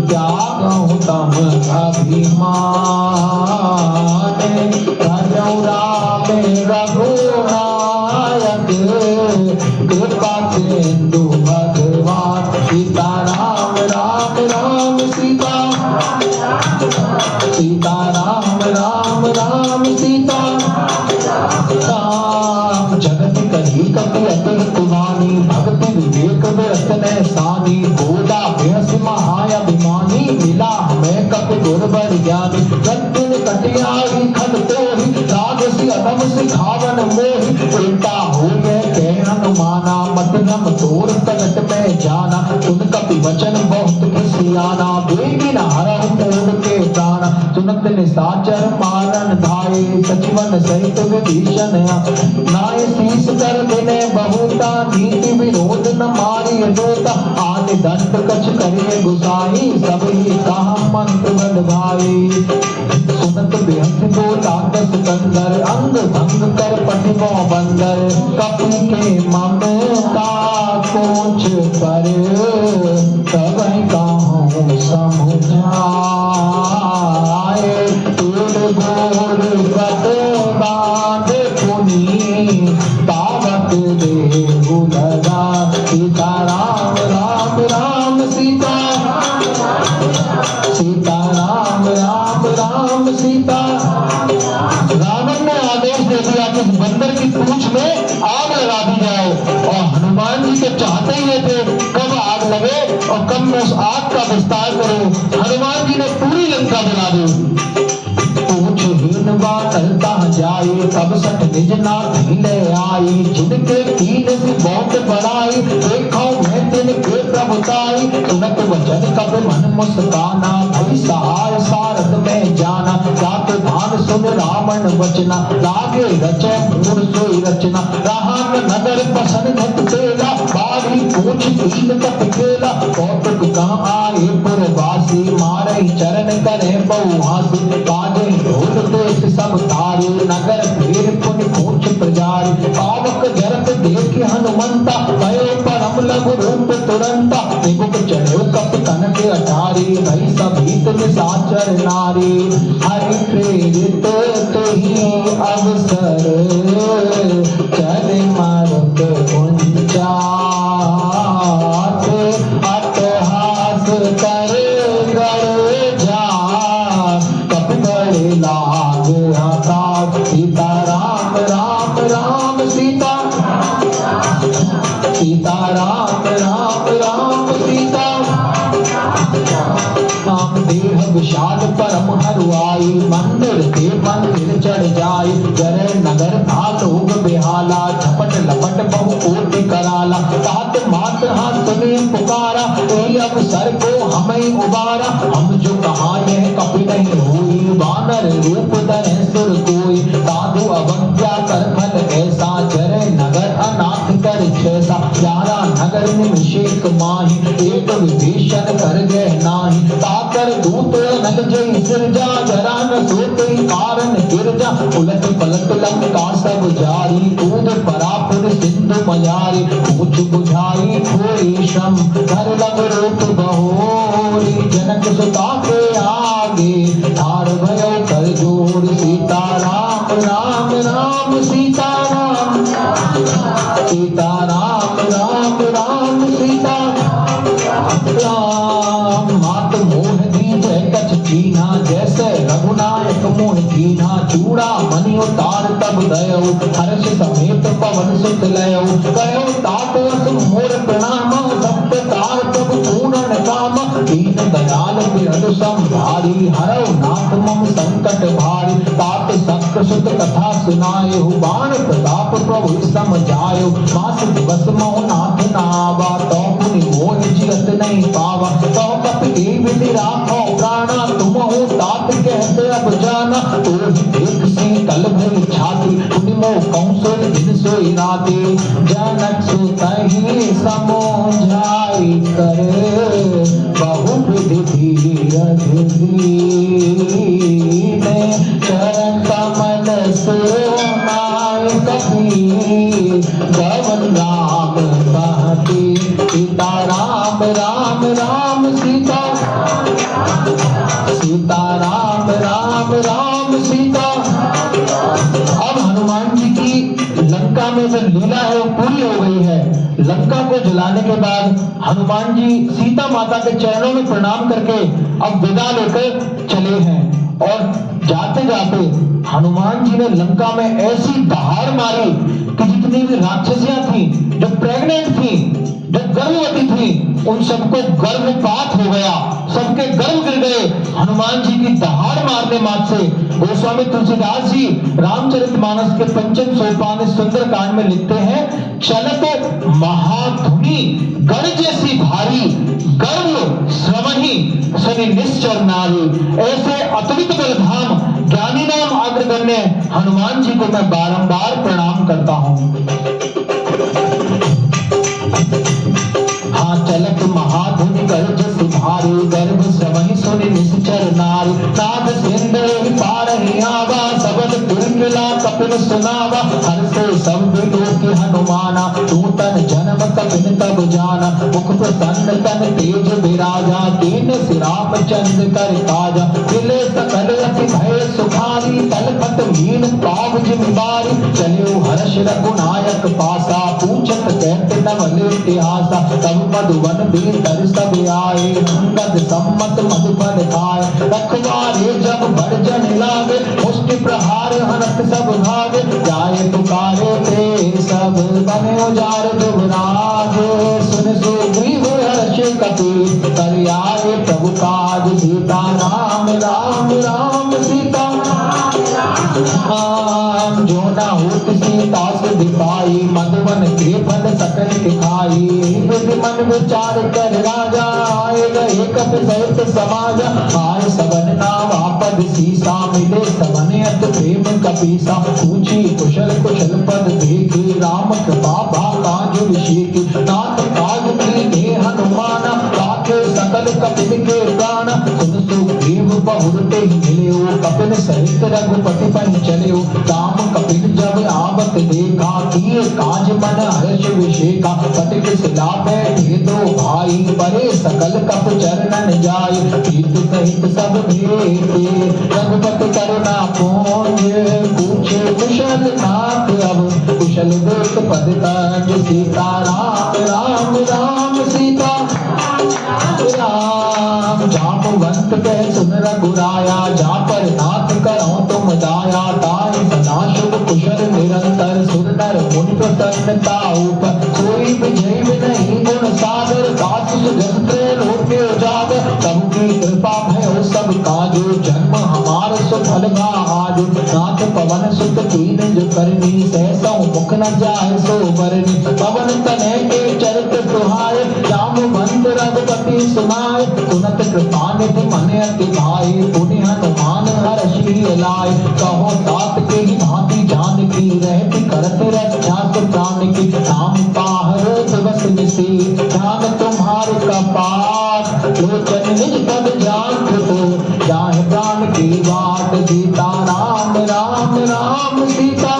A: त्यागहु तम अभिमान। भजौ राम रघुनायक, कृपा सिंधु भगवान। सीता राम राम राम सीता, सीता राम राम राम सीता राम। जगत कही कपि अति कुमानी, भक्ति विवेक विरत न सानी। गोदा बेहस महाअभिमानी, मिला हमें कपि गुरबर ज्ञानी। रत्न कटियारी खल तोहि, राजसी अधम सिखावन मोहि। उल्टा हो कह हनुमाना, मत नम तोर तलट में जाना। सुन कपि वचन बहुत खिसियाना, बेगी न हरहु मूढ़ के प्राण। सुनत निशाचर मारन धाये, सचिवन सहित विभीषण नाय। शीस कर विनय बहुता, नीति विरोध न मारिय दूता। आदि दंड कछ करिए गुसाई, सब ही कहा मंत्र बल भाई। सुनत बेहस बोला दस कंदर, अंग भंग कर पटिमो बंदर। कपि के ममता कोच पर, तबै कहूँ समुझाए। तोड़ गोर पद बांध पुनी, पावक देहु लगा। सीता राम राम राम सीता, सीता राम राम राम सीता। रावण ने आदेश दे दिया कि बंदर की पूंछ में आग लगा दी जाए, और हनुमान जी तो चाहते ही थे कब आग लगे और कब मैं उस आग का विस्तार करूं। हनुमान जी ने पूरी लंका जला दी। पूछहीन वानरता जाई, तब सठ निज नाथ ले आई। जिनके कीन सी बहुत बड़ाई, देखो मैं तिनके प्रभुताई। सुनत वचन कब मन मुस्काना, भई सहाय सारथ में जाना। जात भान सुन रावण वचना, लागे रचे मूढ़ सोई रचना। राहन नगर पसन घट तेला, बारी पूछ कीन कप खेला। कौतुक कहाँ आए पुरवासी, मारे चरण करे बहुहासी। बाजे ढोल देश सब तारी, नगर फेर पुनि पूछ प्रजारी। पावक जरत देख हनुमंता, भयो परम लघु रूप तुरंता। निबुक चढ़ो कप कनक अटारी, भई सभीत निशाचर नारी। हरि प्रेरित तुहि अवसर, चले मारुत उंचास। अट्टहास करे गड़ जान, कपि बड़े लाग आकाश। सीता राम राम राम सीता, सीता राम राम राम सीता। नाम देह विशाल परम हरुआई, मंदिर के मंदिर चढ़ जाई। जरे नगर था लोग बेहाला, झपट लपट बहु कोटि कराला। तात मात हाथ सुनी पुकारा, कोई अवसर को हमें उबारा। हम जो कहा यह कपि नहीं हुई, वानर रूप धरे सुर कोई। साधु अवज्ञा कर फल ऐसा, जरे नगर अनाथ कर छैसा। 11 नगर निमिषेक माही, एक विभीषण कर गए नाही। ताकर दूत नग जय सिरजा, जरा न सोते कारण गिरजा। उलट पलट लंका सब जारी, कूद परा पुर सिंधु मयारी। पूछ बुझाई खोई श्रम, धर लग रूप बहोरी। जनक सुता के आगे ठाड़ भयो कर जोड़ सीता राम राम राम सीता राम सीता राम राम राम सीता राम मात मोह दीजै कछ कीना जैसे रघुनायक मोह कीना चूड़ा मनि उतार तब दयो हर्ष समेत पवन सुत लयो कयो तात अस मोर प्रणाम सब तार तब पूर्ण काम दीन दयाल बिरल संभारी हरौ नाथ मम संकट भारी तात सख्त सुत कथा सुनायो बाण प्रताप प्रभु समझायो मास दिवस मोह नाथ नावा तो मुनि मोह जियत नहीं पावा तो कप के विधि राखो प्राणा तुम हो तात कहते अब जाना तो एक सी कल भरी छाती मुनि मोह कौशल दिन सोई राते जनक सुतहि समझाई कर बहु विधि धीरज दीने चरण कमल सुनाय कपि गवन राम बहती सीता राम राम राम सीता सीता राम राम राम सीता। अब हनुमान जी की लंका में जो लीला है वो पूरी हो गई है। लंका को जलाने के बाद हनुमान जी सीता माता के चरणों में प्रणाम करके अब विदा लेकर चले हैं और जाते जाते हनुमान जी ने लंका में ऐसी दहाड़ मारी कि जितनी भी राक्षसियां थी, जो प्रेग्नेंट थी, जो गर्भवती थी, उन सबको गर्भपात हो गया, सबके गर्भ गिर गए हनुमान जी की दहाड़ मारने मात से। गोस्वामी तुलसीदास जी रामचरितमानस के पंचम सोपान सुंदर कांड में लिखते हैं, चलत महाधुनी गण जैसी भारी गर्भ श्रवही सुनि निश्चर नारी। ऐसे अतुलित बलधाम ज्ञानी नाम अग्रगण्य हनुमान जी को मैं बारंबार प्रणाम करता हूं। हाँ चलत महाधुनि गर्ज सुधारी गर्भ श्रवही सुनि निश्चर नारी। नाद सिंदूर पारहि आवा सबद कुंडला कपिल सुनावा हर से सब लोक हनुमाना तू तन जन्म कपिन तब जाना मुख प्रसन्न तन तेज विराजा तीन सिराम चंद कर काजा मिले सकल अति भय सुखारी तलपत मीन पाव जिम्बारी चलियो हर्ष रघुनायक पासा पूछत कहत नवल इतिहासा तब मधुवन भीतर सब आए अंगद सम्मत मधुबन खाए रखवारे जब भरजन लागे मुष्टि प्रहार हनत सब भागे जाए पुकारे ते सब बने उजार दुबराज सुन सुग्रीव हर्ष कपि कर आए प्रभु काज सीता राम राम राम सीता राम जो न होत सीता से दिखाई मधुबन के फल सकल के खाई विधि मन विचार कर राजा आए गए कपि सहित समाज आए सबन नाम आपद सीसा मिले सबन अत प्रेम कपीसा पूछी कुशल कुशल पद देखी राम कृपा भाका जो ऋषि नाथ काज की हनुमाना राखे सकल कपिन के प्राण सुन सुग्रीव बहुरते मिले कपिन सहित रघुपति पन चले राम कपिन जब आवत देखा किए काज मन हर्ष विषेका पतित सिला बैठे दो भाई परे सकल कप चरणन जाय प्रीत सहित सब भेटे रघुपति करुणा पूंज पूछे कुशल नाथ अब कुशल देख पद तज सीता राम राम राम सीता राम जामवंत कह सुन रघुराया जा पर नाथ करो तुम दाया ताई सदा शुभ कुशल निरंतर सुर नर मुनि प्रसन्नता ऊपर कोई विजय नहीं गुण सागर दास सुजंत्र लोके उजागर तब की कृपा भयो सब काजो जन्म हमार सुफल आज नाथ पवन सुत कीन जो करनी सहसौ मुख न जाए सो बरनी पवन तनय के चरित सुहाए जामवंत रघुपति सुनाए सुनत कृपा निधि मन अति भाई पुनि हनुमान हर्षि लाए कहो तात के ही भांति जान की रहती करत रक्षा सुप्राण की नाम पाहर दिवस निसी ध्यान तुम्हार कपाट लोचन निज पद जान तो जाहे प्राण की बाट सीता राम राम राम सीता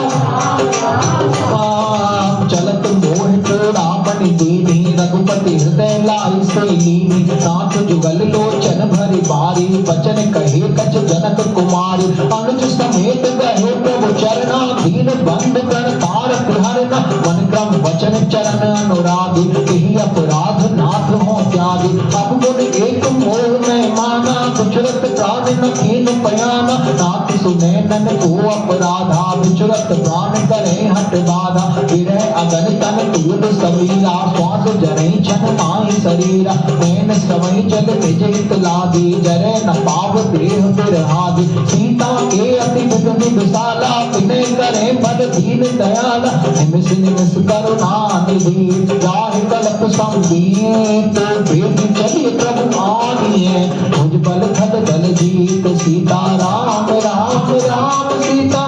A: राम चलत मोह चोरा बनि दीनी रघुपति हृदय लाई सोई लीनी नाथ जुगल लोचन भरी बारी वचन कहे कहे कछ जनक कुमारी, अनुज समेत गए प्रभु चरना, दीन बंद प्रण तारक हरना, मन क्रम वचन चरण अनुरागी, यही अपराध नाथ हो त्यागी, अब गुण एक मोह में माना, विचरत प्राण न कीन पयाना, नाथ सुने नन को अपराधा, विचरत प्राण करे हट बाधा, गिरह अगन तन तूल सबीरा, श्वास जरे छन माहि शरीरा, नैन समय जल निज हित लागी, जरे न पाव देह बिरहागी, सीता के अति विधि विशाला, विनय करे बल दीन दयाला, निमिष निमिष करुणा निधि, जाहि कल्प संबीत, वेद चलिए प्रभु आनिए, भुज बल खद दल जीत, सीता राम राम राम सीता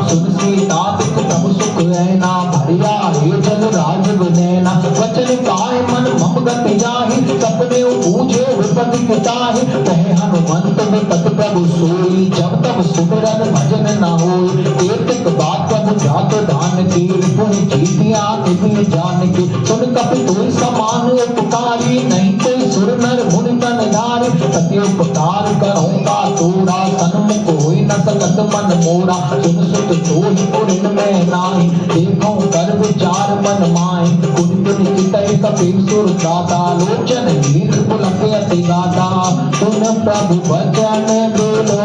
A: सुन सीता दुख प्रभु सुख रहना, भरिया हे जल राज नैना, वचन काय मन मम गति जाहि, सपने पूछे विपति पिताहि, कहे हनुमंत विपत प्रभु सोई, जब तब सुमिरन भजन न होई, एक बात प्रभु जात दान की, पुनि जीतिया निधि जान की, सुन कपि तुय समान उपकारी, नहीं कोई सुर नर मुनि तन धारी, सत्य उपकार करूँगा तोरा, सन्मुख होई न सकत मन मोरा, सुन सुत सोई पुरिन में नाहि, देखो कर विचार मन माहि, पुनि पुनि चितई कपि सुर दाता, लोचन नीर पुलक अति गाता, सुन प्रभु वचन बोलो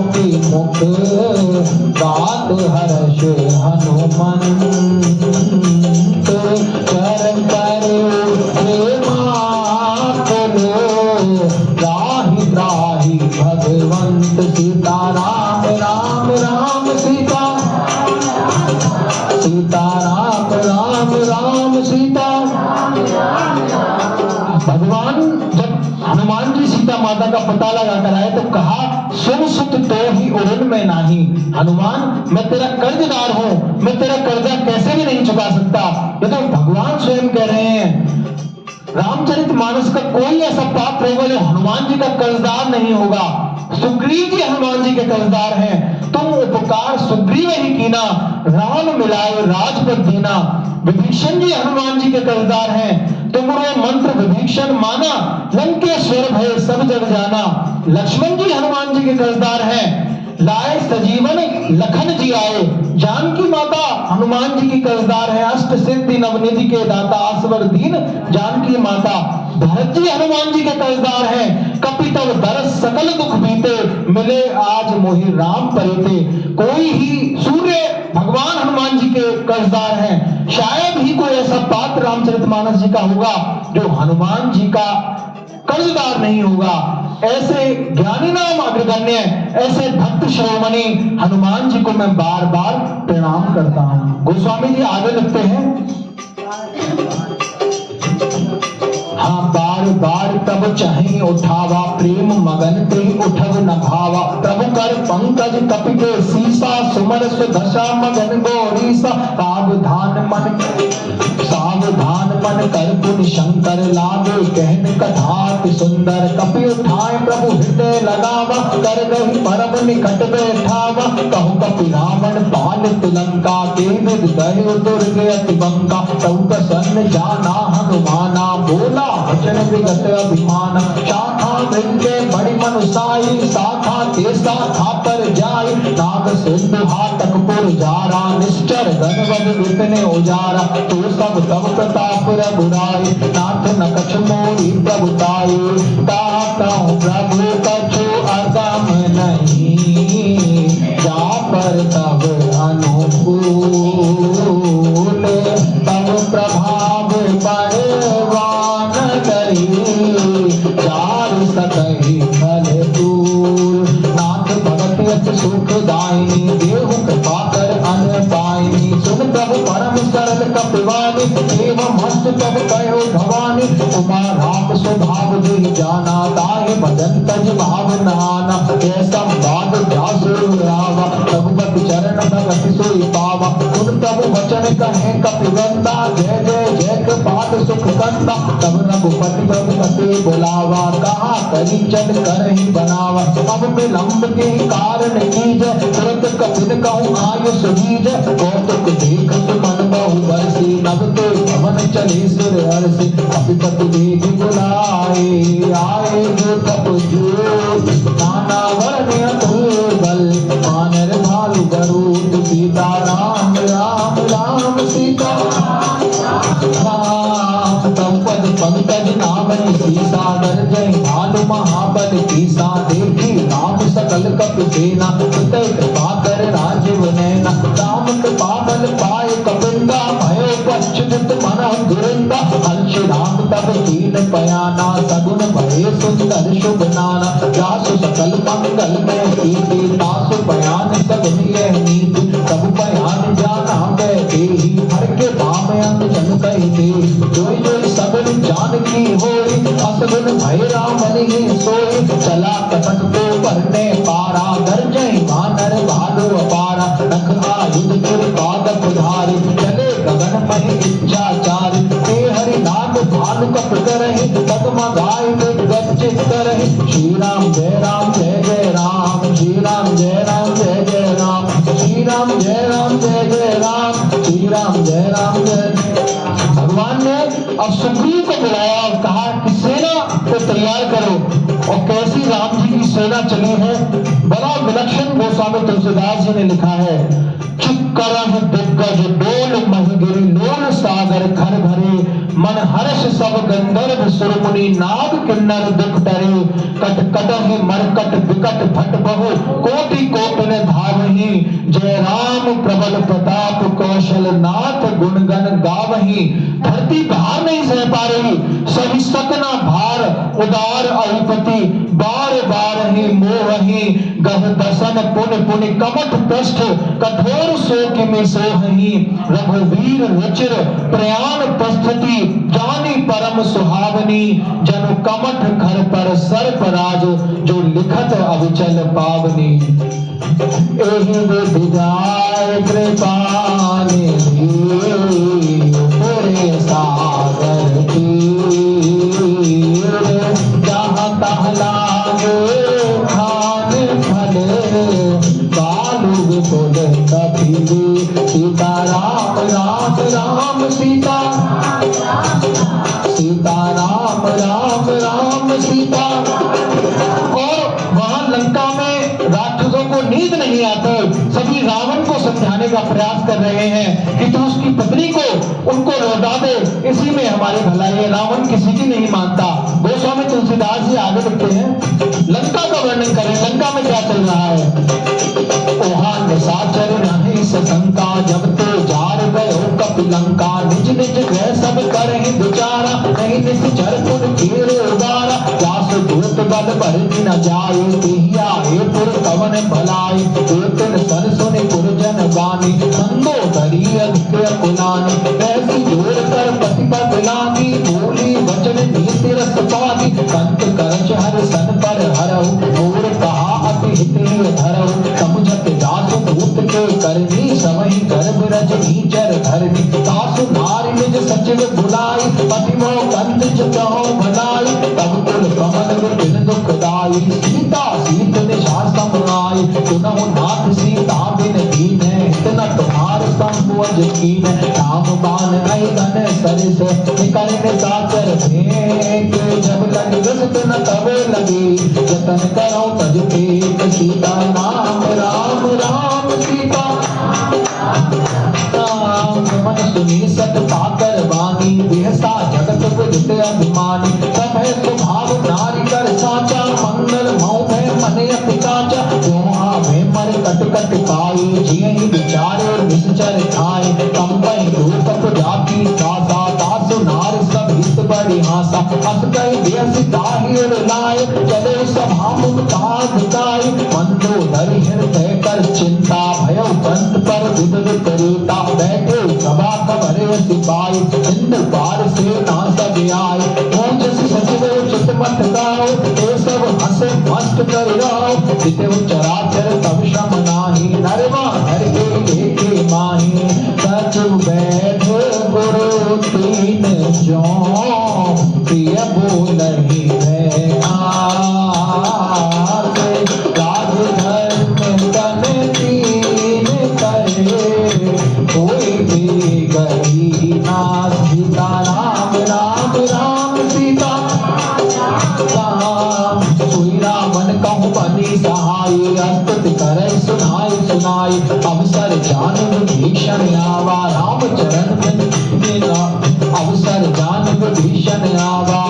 A: की मुख, गात हर्ष हनुमंत, चरण करो प्रेमाकुल, त्राहि त्राहि भगवंत, सीता राम राम राम सीता, सीता राम राम राम सीता। भगवान जब हनुमान जी सीता माता का पता लगा कर आए तो कहा, सुन सुत तो ही उड़न में नाही, हनुमान मैं तेरा कर्जदार हूं, मैं तेरा कर्जा कैसे भी नहीं चुका सकता। ये तो भगवान स्वयं कह रहे हैं। रामचरितमानस का कोई ऐसा पात्र होगा जो हनुमान जी का कर्जदार नहीं होगा। सुग्रीव जी हनुमान जी के कर्जदार हैं। तुम उपकार सुग्रीव ही कीना, राम मिलाए राजपद दीना। विभीषण जी हनुमान जी के कर्जदार हैं। तुमरो मंत्र विभीषण माना, लंकेश्वर भय सब जग जाना। लक्ष्मण जी हनुमान जी के कर्जदार हैं। लाए सजीवन लखन जी आए। जानकी माता हनुमान जी की कर्जदार है। अष्ट सिद्धि नवनिधि के दाता असवर दीन जानकी माता। भरत जी हनुमान जी के कर्जदार हैं। कपितव दरस सकल दुख बीते, मिले आज मोहि राम परिते। कोई ही सूर्य भगवान हनुमान जी के कर्जदार हैं। शायद ही कोई ऐसा पात्र रामचरितमानस जी का होगा जो हनुमान जी का कर्जदार नहीं होगा। ऐसे ज्ञानी नाम अग्रगण्य, ऐसे भक्त श्रोमणि हनुमान जी को मैं बार बार प्रणाम करता हूं। गोस्वामी जी आगे लिखते हैं, हाँ बार बार तब चाहे उठावा, प्रेम मगन ते उठव न भावा। प्रभु कर पंकज कपि के सीसा, सुमर सुदशा मगन गौरीसा। सावधान मन कर पुनि शंकर लागे, कहन कथा सुंदर। कपि उठाए प्रभु हृदय लगावा, कर गही परम निकट बैठावा। कहु कपि रावण पालित लंका, के विद गए दुर्ग अति बंका। तब प्रसन्न जाना हनुमाना, बोला वचन विगत अभिमान। शाखा भृंगे बड़ी मनुसाई, शाखा ते शाखा पर जाय। नाग सिंधु हाटक पुर जारा, निश्चर गणवद विपिन उजारा। तो सब तब प्रताप रघुराई, नाथ न कछ मोहि प्रभुताई। ताकहु प्रभु कछु अगम नहीं, जा पर तब अनुकूल। तब प्रभाव बड़वान करी, चार सकहि फल दूर। नाथ भगत अति सुखदायिनी, देहु कृपा कर अन पाइनी। सुन प्रभु परम सरल कपिवानी, एवं हस्त तब कहो भवानी। उमा राम स्वभाव देहि जाना, ताहि भजन तज भाव नहाना। ऐसा बात जासु रावा, रघुपति चरण भगति सोई पावा। सुन तब वचन कहे कपिवंदा, जय जय जय कृपाल सुख कंदा। तब रघुपति रघुपति बुलावा, कहा करी चल कर ही बनावा। अब विलंब के कारण कीजय, तुरंत कपिन कहूँ आयुष बीजय। कौतुक देखत मन बहु बरसी, नभ ते पवन चले सिर हरषि। कपिपति वेग बुलाए, आए जो तप जोत, नाना वर्ण अतुल बल, वानर भालु गरुड़। सीता राम राम राम सीता राम, तब पद पंकज नामनि सीसा। गरजै भालु महाबल कीसा, देखी राम सकल कपि सेना। सुतै कृपा कर राजीव नैना, राम कृपा बल पाए कपिंदा। भयो पश्चित मन दुरंदा, हर्ष राम तब कीन पयाना। सगुन भय सुंदर शुभ नाना, जासु सकल मंगल में कीर्ति। तासु बयान सगुन यह नीति, तब बयान जाना देहि। हर के नाम अंग जन कहि दे, जोई जोई सगुन जानकी होई। असगुन भय राम ही सोई, चला कपट को परने पारा। गरजै वानर भालु अपारा, नख आयुध गिर पादप धारी। चले गगन महि इच्छा चारि, ते हरि नाम भालु कप करहि। डगमगाए गर्जित करहि, श्री राम जय जय राम। श्री राम जय जय राम। श्री राम जय जय राम। श्री राम जय। भगवान ने अब सुग्रीव को बुलाया और कहा कि सेना को तैयार करो। और कैसी राम जी की सेना चली है, बड़ा विलक्षण गोस्वामी तुलसीदास जी ने लिखा है। चुक्कर दिग्गज डोल महिगिरि, लोल सागर खर भरे। मन हर्ष सब गंधर्व सुरमुनि, नाग किन्नर दुख टरे। कट कटहि मरकट विकट भट बहु, कोटि कोटि न धावहि। जय राम प्रबल प्रताप कौशल नाथ, गुणगण गावहि। धरती भार नहीं सह पा रही, सही सकना भार उदार अधिपति। बार बार ही मोहि, गह दसन पुन पुनि कमठ पृष्ठ। कठोर शोक में सोहि, रघुवीर रुचिर प्रयाण प्रस्तुति। जानी परम सुहावनी, जनु कमठ घर पर सर्पराज। जो लिखत अविचल पावनी, एहि विधि जाय कृपा निधि। पूरे सागर तीर, जहाँ तहाँ लागे खान फल। कालु विपुल कपिली, सीता राम राम राम सीता। सीता राम राम राम सीता। और वहां लंका में राक्षसों को नींद नहीं आती, सभी रावण को समझाने का प्रयास कर रहे हैं कि तू उसकी पत्नी को उनको लौटा दे, इसी में हमारी भलाई है। रावण किसी की नहीं मानता। गोस्वामी तुलसीदास जी आगे लिखते हैं, लंका का वर्णन करें, लंका में क्या चल रहा है। ओहान निशाचर नहीं सशंका, जब तो जार गयो कपिलंका। निज निज गृह सब करहि दुचारा, नहीं निश्चर पुन कीर उबारा। व्यास दूत बल भरति न जाए, तेहिया हे पुर कवन भलाई। कीर्तन सन सुनि पुरजन गानी, मंदोदरी अधिक कुलानी। ऐसी जोर कर पति पद लागी, बोली वचन नीति रस पागी। कंत करच हर सन पर हरऊ, मोर कहा अति हित धरऊ। समुझत दासु दूत के करनी, समहि गर्भ रजनी चर धरनी। दासु नारी निज सचिव बुलाई, पति मोह कंत चितहो भलाई। तब कुल कमल बिन दुखदाई, सीता सीत निशा समाई। सुनहु नाथ सीता बिन दीन्ह, इतना तुम्हार संबोझ कीन। राम बाण अहिगन सरिस, निकल निशाचर फेंक। जब लग रसत न तब लगे, जतन करो तज फेंक। सीता राम राम राम सीता राम। मन सुनी सत पाकर वाणी, बिहसा जगत विदित अभिमानी। सब है स्वभाव नारी कर साचा, मंगल मऊ है मन अति काचा। दोहा में मर कट कट पाई, जियहि विचारे निश्चर खाए। कंपन रूप जाति दासा, दासु नारी सब हित बड़ी हासा। हस कहि बेस ताहि लाए, चले सभा मुक्ता धिकाई। मंदोदरी हृदय कर चिंता, भयो पंत पर विद विपरीता। बैठे सभा कबरे सिपाही, हिंद पार से ना सब आए। ओजस सचिव चित मत गाओ, ये सब हंसे मस्त कर रहो। जिते चराचर तब श्रम नाही, नरवा नर के माही। कोई भी गई ना सीता राम राम राम सीता राम सोई रावण कहूँ बनी सहाय अस्तुत करे सुनाई सुनाई अवसर जान विभीषण आवा राम चरण में अवसर जान विभीषण आवा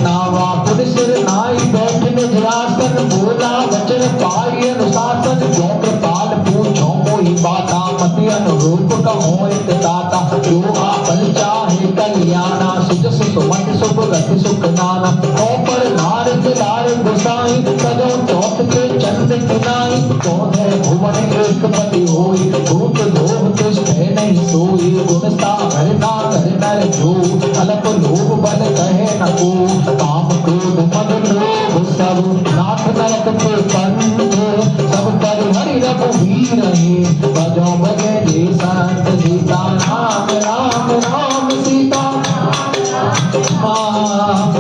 A: नावा पुलिस नाई बैठ निजरासन बोला वचन पाई अनुशासन जो कृपाल पूछो कोई बाता मति अनुरूप कहो इत दाता जो आपन चाहे कल्याणा सुजस सुमति सुभ गति सुख नाना तो पर नार लार गुसाई सजो चौथ के चंद किनाई चौथे भुवन एक पति होई भूत लोभ तिष्ठ नहीं सोई गुण सागर ना कर नर जो अल्प लोभ बल कहे न को काम क्रोध मद लोभ सब नाथ नरक के पंथ सब पर हरि रघुवीर हे बजो बजे जे संत सीता राम राम राम सीता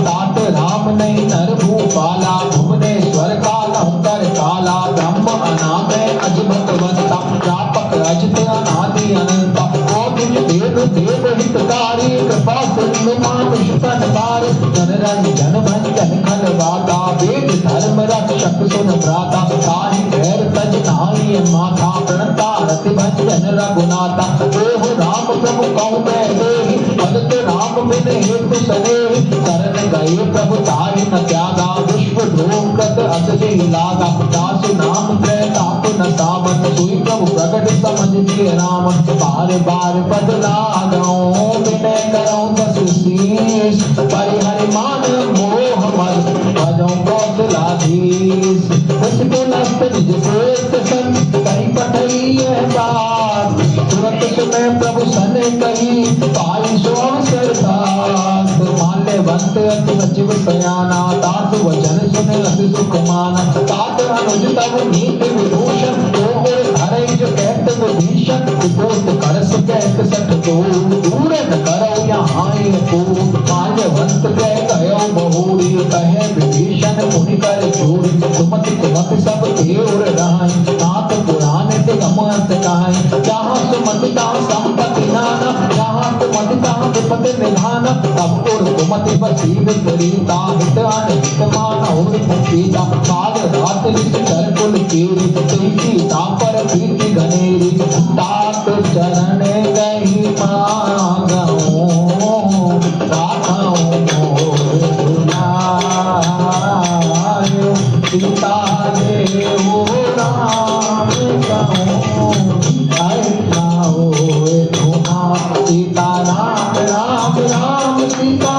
A: तात राम नहीं नर भूपाला भुवनेश्वर काला कर काला ब्रह्म अनाम अजमत वंता व्यापक अजित अनादि अनंता देव देव हितकारी कृपा सिंधु मानुष तनकार जन रंजन भंजन खल वाता वेद धर्म रक्षक सुन भ्राता ताहि भैर तज नाहि माथा प्रणता रति भंजन रघुनाथा देहु राम प्रभु कहु मैं देहि भगत राम बिन हेतु सनेहि शरण गए प्रभु ताहि न त्यागा विश्व द्रोह कृत अस जेहि लागा दासु नाम त्रय ताप न सावन सोई प्रभु प्रगट समझ के राम बार बार पद लागो विनय करो दस शीश परिहरि मान मोह मद भजो कौशलाधीश उसको नस्त निज श्रेष्ठ सन कहीं पठई यह बात तुरंत सुने प्रभु सन कही पाई सो अवसर दास माल्यवंत अति सचिव सयाना दास वचन सुने अति सुख माना तात अनुज तब नीति विभूषण तो और धरई जो कहत विभीषण विपोत करस कहत सठ तो दूर न करो यहाँ को माल्यवंत कह गयो बहुरी कहे विभीषण मुनि कर चोरी सुमति सुमति सब देवर रहाई नाथ पुराण दिगमत कहाई जहाँ सुमति तहाँ संपत्ति नाना जहाँ सुमति तहाँ विपत्ति निधान तब और सुमति बसी विपरीता हित अनहित मान और मुक्तिता काल रात लिख चर कुल केरी सीता पर प्रीति घनेरी तात चरण गही मांगो राखो मोर दुलायो सीता देव राम कहो लाओ तुमा सीता राम राम राम सीता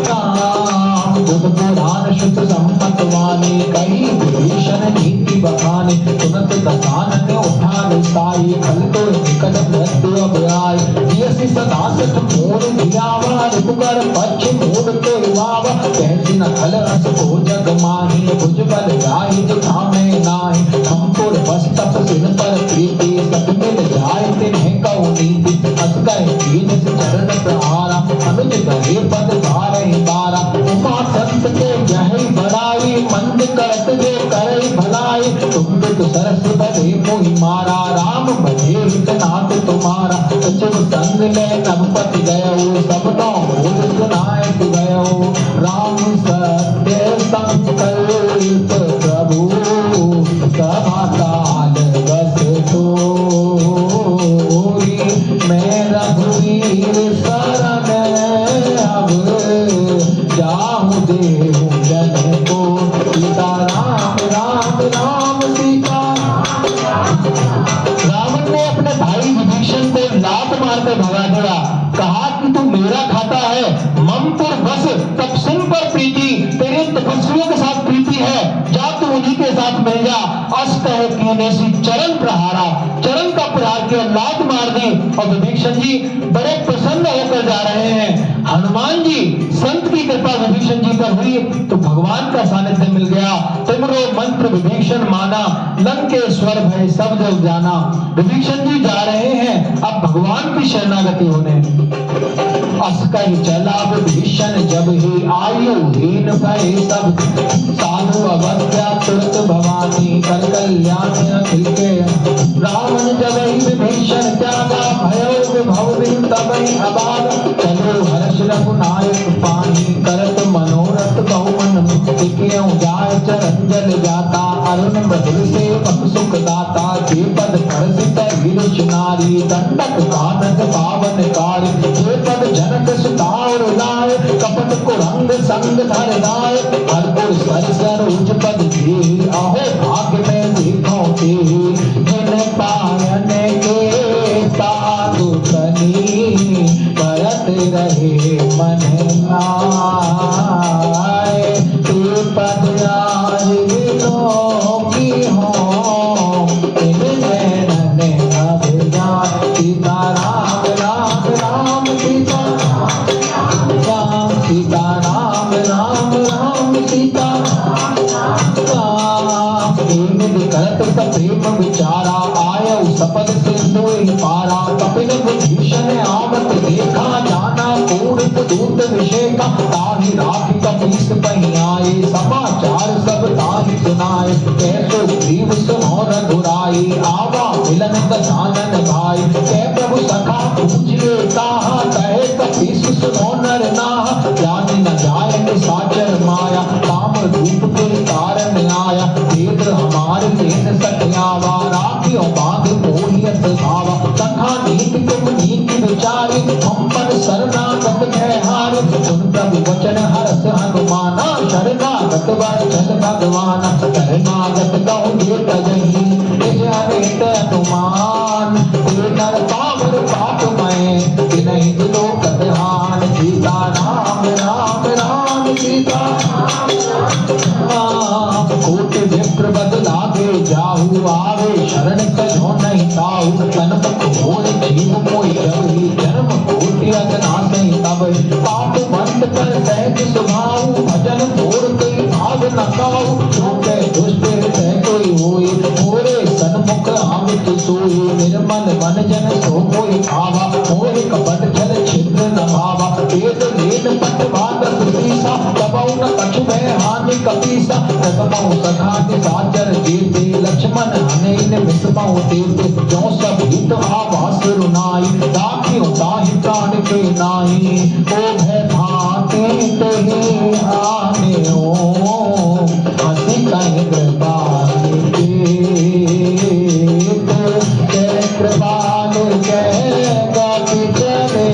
A: राम बुध पुराण शुद्ध सम्मत वाणी कही विभीषण नीति बखाने सुनत दसानन उठान साई खल तो निकट मृत्यु अब आए जियसि सदा सठ मोर जियावा रिपुकर पक्ष मोर तो वावा कैसी न खल अस को जग माही भुज बल गाही जिथा में नाही हमपुर बस तप सिन पर प्रीति सब मिल जाए तिन्हें कहो नीति अस कहे कीन से चरण प्रहारा अनुज गहे पद धारहि बारा उमा संत के यही बड़ाई मंद करत जो करई भलाई तुम तो सरस बधे मोहि मारा राम बधे हितनाथ तुम्हारा सचिव संग में नभपति गयो सब नो बोल सुनाए गयो राम सत्य संकल्प प्रभु सभा काल बस तोरी मैं रघुवीर शरण अब जाहु देहु जन को सीता राम राम राम सीता। रावण ने अपने भाई विभीषण को लात मारकर भगा दिया, कहा कि तू मेरा खाता है, ममपुर बस तब सुन पर प्रीति तेरे तपस्वियों के साथ प्रीति है, जा तू उन्हीं के साथ मिल जा। अस्त है कीने सी चरण प्रहारा, चरण का प्रहार किया, लात मार दी और विभीषण जी बड़े प्रसन्न होकर जा रहे हैं। हनुमान जी संत की कृपा विभीषण जी पर हुई तो भगवान का सानिध्य मिल गया। तुमरो मंत्र विभीषण माना, लंकेश्वर भय सब जग जाना। विभीषण जी जा रहे हैं अब भगवान की शरणागति होने। अस कहि चला विभीषण जब ही आयु हीन भय सब साधु अवज्ञा तुरत भवानी कर कल्याण अखिल के रावण जब ही विभीषण त्यागा भयो विभव बिन तब ही अबाग चलो हर्ष रघुनायक पानी करत मनोरथ बहु मन मुक्ति क्यों जाय चरण जल जाता अरुण मधुर से सुख दाता जे पद परसित वीर नारी दंडक कानन पावन कारी जे पद जनक सुता और लाए कपट कुरंग संग धर दाय हरपुर स्वर सरोज पद दे अहो भाग्य में देखो के जिन पायन के साधु कनी करत रहे मन लाए ते पद आज विनो की हो सीता राम राम राम सीता राम सीता राम राम राम सीता राम करत प्रेम विचारा आय सपद सिंधु पारा कपिल विभीषण आवत देखा जाना पूर्व दूत विषेका ताहि राखी कपीस पही आए समाचार सब ताहि सुनाए कैसो ग्रीव सुनो रघुराई आवा मिलन दशानन भाई कै प्रभु सखा पूछिए कहा कहे कपीस सुनो नर नाहा जान न जाय निशाचर माया काम रूप के कारण आया वेद हमारे तेन सत्यावा राखियो बांध मोहियत भावा सखा नीत तुम नीति विचारी हम पर शरणागत भय हारे सुन प्रभु वचन हरस हनुमाना शरणागत वचन भगवान शरणागत कहूँ ये तजही निज अनेक अनुमान ते नर पावर पाप मैं कि नहीं दिलो कदहान सीता राम राम राम सीता कोटि विप्र बद लागे जाहू आवे शरण कहो नहीं ताऊ तनपक होय जीव मोहि जब ही जन्म कोटि अगनासहि तब पाप बंद कर सहज सुभाऊ भजन मोर कई भाव न काऊ चूके दुष्ट हृदय कोई होय मोरे सन्मुख आवित सोई निर्मल मन जन सो कोई भावा मोहि कपट छल छिद्र न भावा वेद लेन पट बात सुतीसा तबौ न कछु भय हानि कपीसा तबौ सखा के साचर जेते लक्ष्मण हनेन मिसमौ तेते जो सब हित आवास रुनाई ताकियो ताहि प्राण के नाई ओ भय भाते तेहि आने ओ हसी कहि कृपाल के कृपाल जय गति चले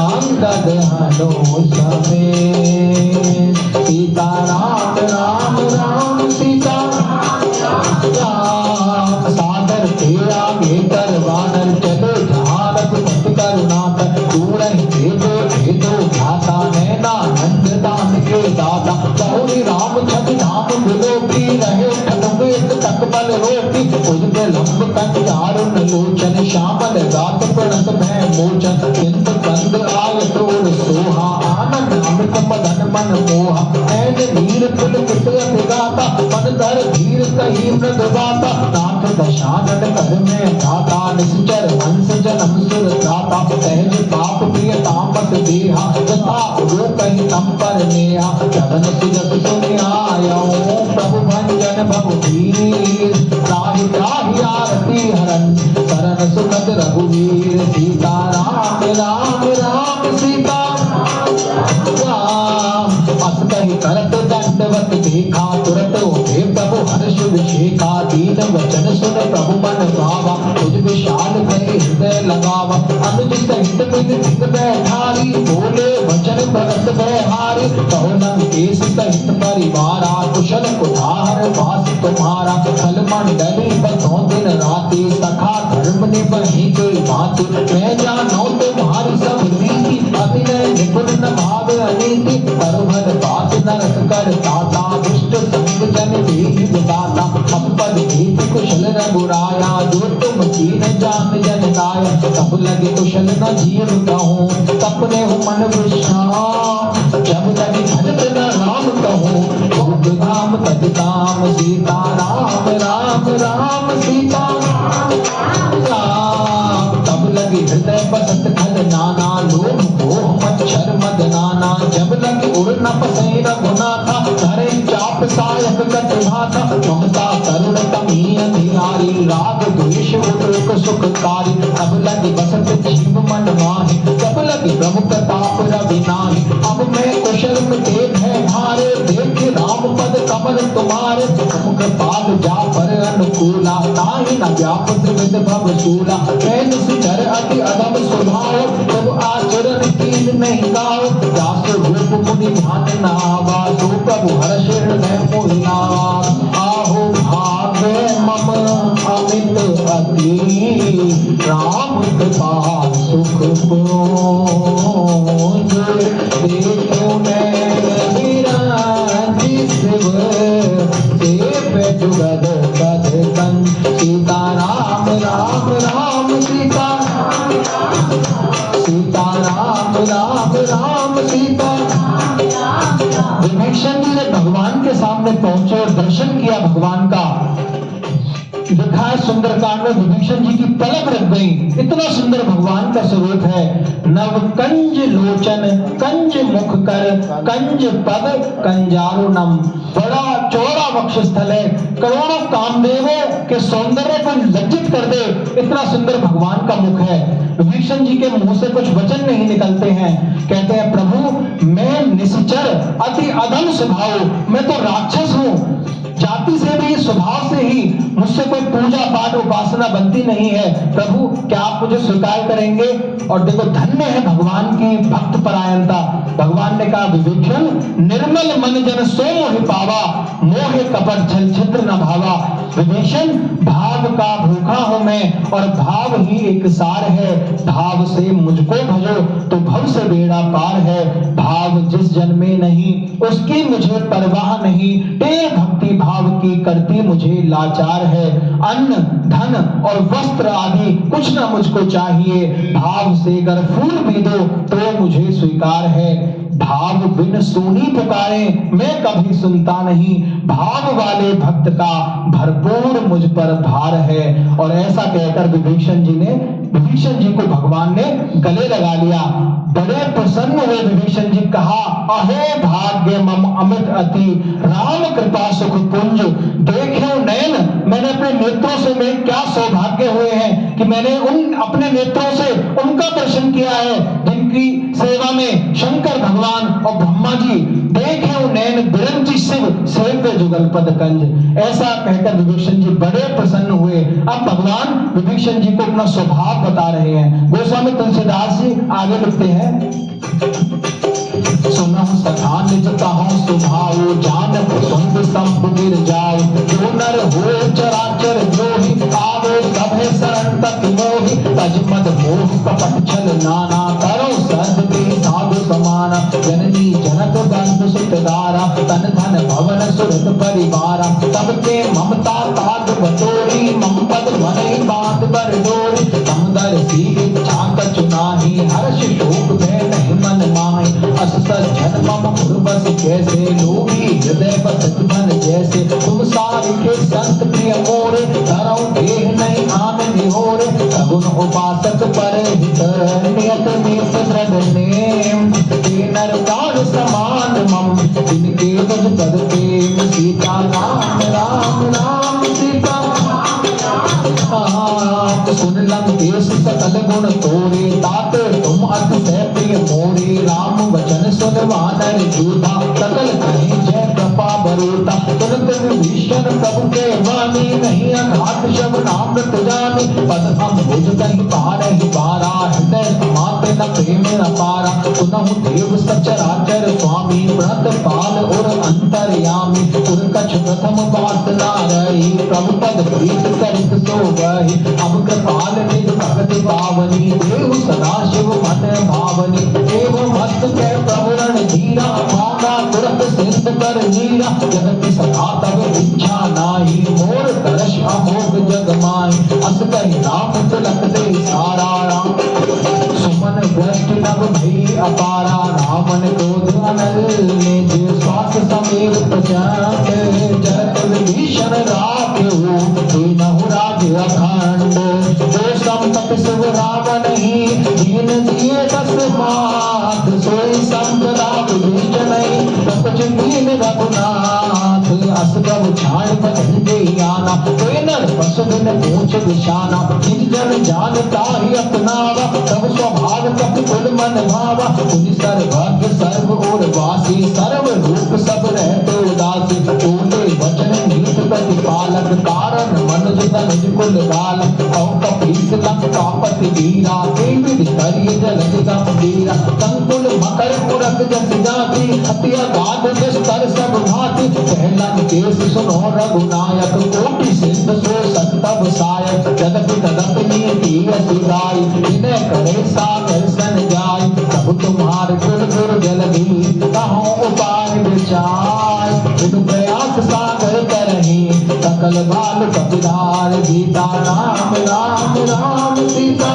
A: अंगद हनो समेत सीता राम राम राम सीता राम सादर तेरा बेकर वानर चलो जहाँ रघुपति करुणा कर दूर ही भेदो भेदो भ्राता नैना नंद दान के दाता बहुरी राम छवि धाम बिलो की रहे ठगवेद तकबल रोटी उजब लंब कंठ चारुण लोचन श्यामल गात प्रणत भय मोचन किंतु कंद आय तोड़ सोहा आनंद अमृत मदन मन मोहा ऐन नीर पुल कित अभिगाता मन धर धीर कही मृद गाता नाथ दशानन कर में धाता निश्चर हंस जन्म सुर दाता सहज पाप प्रिय तामस देहा तथा रो कहीं तम पर नेहा जगन सुजस सुनि आयो प्रभु भंजन भव वीर त्राहि त्राहि आरती हरन शरण सुखद रघुवीर सीता राम राम राम सीता राम अस कहि करत दंडवत देखा तुरत उठे प्रभु हर्ष विशेखा दीन वचन सुन प्रभु मन भावा तुझ विशाल भय हृदय लगावा अनुज सहित बिन सिंह बैठारी बोले वचन भरत बैहारी कहो लंकेश सहित परिवारा कुशल कुठार वास तुम्हारा फल मंडली बसों दिन राति सखा धर्म निबहि कोई बात मैं जानो तुम्हारी सब रीति अभिनय निपुण न भाव अनीति परभर बात नरक कर ताता दुष्ट संग जन देहि बताता हम पद भीति कुशल रघुराया जो तुम कीन जान जन गाया तब लगे कुशल न जीव कहूँ तपने हो मन विश्राम जब लगे भजत न राम कहूँ भोग धाम तज काम सीता राम राम राम सीता राम तब लगे हृदय बसत खल नाना लोभ मोह मच्छर मद नाना लगी उड़ न पसै रघुनाथा, धरे चाप सायक कट भाथा, ममता करुण कमी अधियारी, राग द्वेष उद्रेक सुखकारी, अब लगी बसत जीव मन माहि, जब लगी ब्रह्म प्रताप रवि नाहि, अब मैं कुशल मिटे भय भारे, देख राम पद कमल तुम्हारे, तुम कृपाल जा पर अनुकूला, ताहि न व्याप त्रिविध भव शूला, मैं निश्चर अति अधम स्वभाव, जब आचरण कीन नहीं गाओ, दास रूप मुनि ध्यान न आवा, सो प्रभु हर्ष हृदय मोहि लावा, आहो भाग्य मम अमित अति, राम कृपा सुख पुंज, देखो नैन विराजी शिव, सेव जुगद कद कंज, सीता राम राम राम सीता, सीता राम राम राम सीता। विभीषण जी जब भगवान के सामने पहुंचे और दर्शन किया भगवान का, देखा है सुंदरकांड में विभीषण जी की पलक रख गई, इतना सुंदर भगवान का स्वरूप है। नव कंज लोचन कंज मुख कर, कंज पद कंजारुणम, बड़ा चौड़ा वक्षस्थल है, करोड़ों कामदेवों के सौंदर्य को लज्जित कर दे, इतना सुंदर भगवान का मुख है। विभीषण जी के मुंह से कुछ वचन नहीं निकलते हैं, कहते हैं प्रभु मैं निश्चर अति अधम स्वभाव, मैं तो राक्षस हूं, जाति से भी स्वभाव से ही मुझसे कोई पूजा पाठ उपासना बनती नहीं है, प्रभु क्या आप मुझे स्वीकार करेंगे? और देखो धन्य है भगवान की भक्त परायणता। भगवान ने कहा विभीषण निर्मल मन जन सो मोहि पावा, मोहे कपट छल छिद्र न भावा। विभीषण भाव का भूखा हूं मैं और भाव ही एक सार है, भाव से मुझको भजो तो भव से बेड़ा पार है, भाव जिस जन में नहीं उसकी मुझे परवाह नहीं, टेढ़ भक्ति भाव की करती मुझे लाचार है, अन्न धन और वस्त्र आदि कुछ ना मुझको चाहिए, भाव से अगर फूल भी दो तो मुझे स्वीकार है, भाव बिन सुनी पुकारे मैं कभी सुनता नहीं, भाव वाले भक्त का भरपूर मुझ पर भार है। और ऐसा कहकर विभीषण जी को भगवान ने गले लगा लिया। बड़े प्रसन्न हुए विभीषण जी, कहा अहे भाग्य मम अमित अति, राम कृपा सुख पुंज, देखो नयन, मैंने अपने नेत्रों से मैं क्या सौभाग्य हुए हैं कि मैंने उन अपने नेत्रों से उनका दर्शन किया है जिनकी सेवा में शंकर भगवान और ब्रह्मा जी, देखो नयन बिरंची शिव सेव्य जुगल पद कंज। ऐसा कहकर विभीषण जी बड़े प्रसन्न हुए। अब भगवान विभीषण जी को अपना स्वभाव बता रहे हैं। गोस्वामी तुलसीदास जी आगे लिखते हैं, सुनहु सखा निज कहूं सुभाव, जान सुंद संप गिर जाओ, जो नर हो चराचर द्रोही, आवे सभे शरण तक मोहि, तज मद मोह कपट छल नाना, करो सद्गुणी साधु समाना, जननी जनक बंधु सुतदारा, तन धन भवन सुरत परिवारा, सबके ममता ताग बटोरी, मम पद मनै बात बर डोरी, समुदर सी इच्छा कछु नाही, हर्ष शोक भय नहीं मन माहि, अस सज्जन मम उर्वश कैसे, लोभी हृदय बसत मन जैसे, तुम सारिके संत प्रिय मोरे, धरऊ देह नहीं आन निहोरे, सगुन उपासक पर हित, नियत नियत दृढ़ नेम, नर प्राण समान मम, जिनके बज पद प्रेम, सीता राम राम राम सीता, सुन लंकेश सकल गुण तोरे, तात तुम अतिशय प्रिय मोरे, राम वचन सुन वानर जोधा, सकल कहीं जय कृपा बरोता, तुरंत विभीषण प्रभु के वाणी, नहीं अघात शब्द अमृत जानी, पद अम्बुज कहीं पार ही पारा, हृदय समाते न प्रेम न पारा, सुनहु देव सचराचर स्वामी, व्रत पाल और अंतर्यामी, उर कछ प्रथम वासना रही, प्रभु पद प्रीत सरित सो गही, अब कृपाल निज भगति पावनी, देव सदा शिव मन भावनी, एवं हस्त के प्रभु रण धीरा, मांगा तुरंत सिंध कर नीरा, जगति सखा तब इच्छा नाही, मोर तरस अमोघ जग माई, अस कहि राम तिलक दे सारा, राम सुमन वृष्टि नभ भई अपारा, रावण क्रोध अनल निज, श्वास समीर प्रचंड, जरत विभीषण राखेहु, दीनहु राज्य अखंड, जो संपत शिव रावण ही, दीन दिए दस मात, सोई संपदा विभीषण कुछ लीन रघुनाथ अस प्रभु छाड़ बदन आना कोई नर पशु बिन पूछ विशाना निज जन जानता ही अपनावा तब स्वभाव कपि कुल मन भावा पुनि सर्वज्ञ सर्व और वासी सर्व रूप सब रहते उदासी बोले वचन नीत प्रतिपालक कारण मनुज तनुज कुल गाल औ कपीस लंकापति वीरा देवी करिय जलद गंभीरा संकुल मकर मुरक जस जाति हत्या गाद स्तर सब भाति पहलन केस सुनो रघुनायक कोटि सिंध सो संतब सायक जगत तदप नीति असुराई विनय करे सागर सन जाय प्रभु तुम्हारे कुल गुर जलधि कहो उपाय विचार बिनु प्रयास सागर करही सकल बाल कपिधार गीता राम राम राम सीता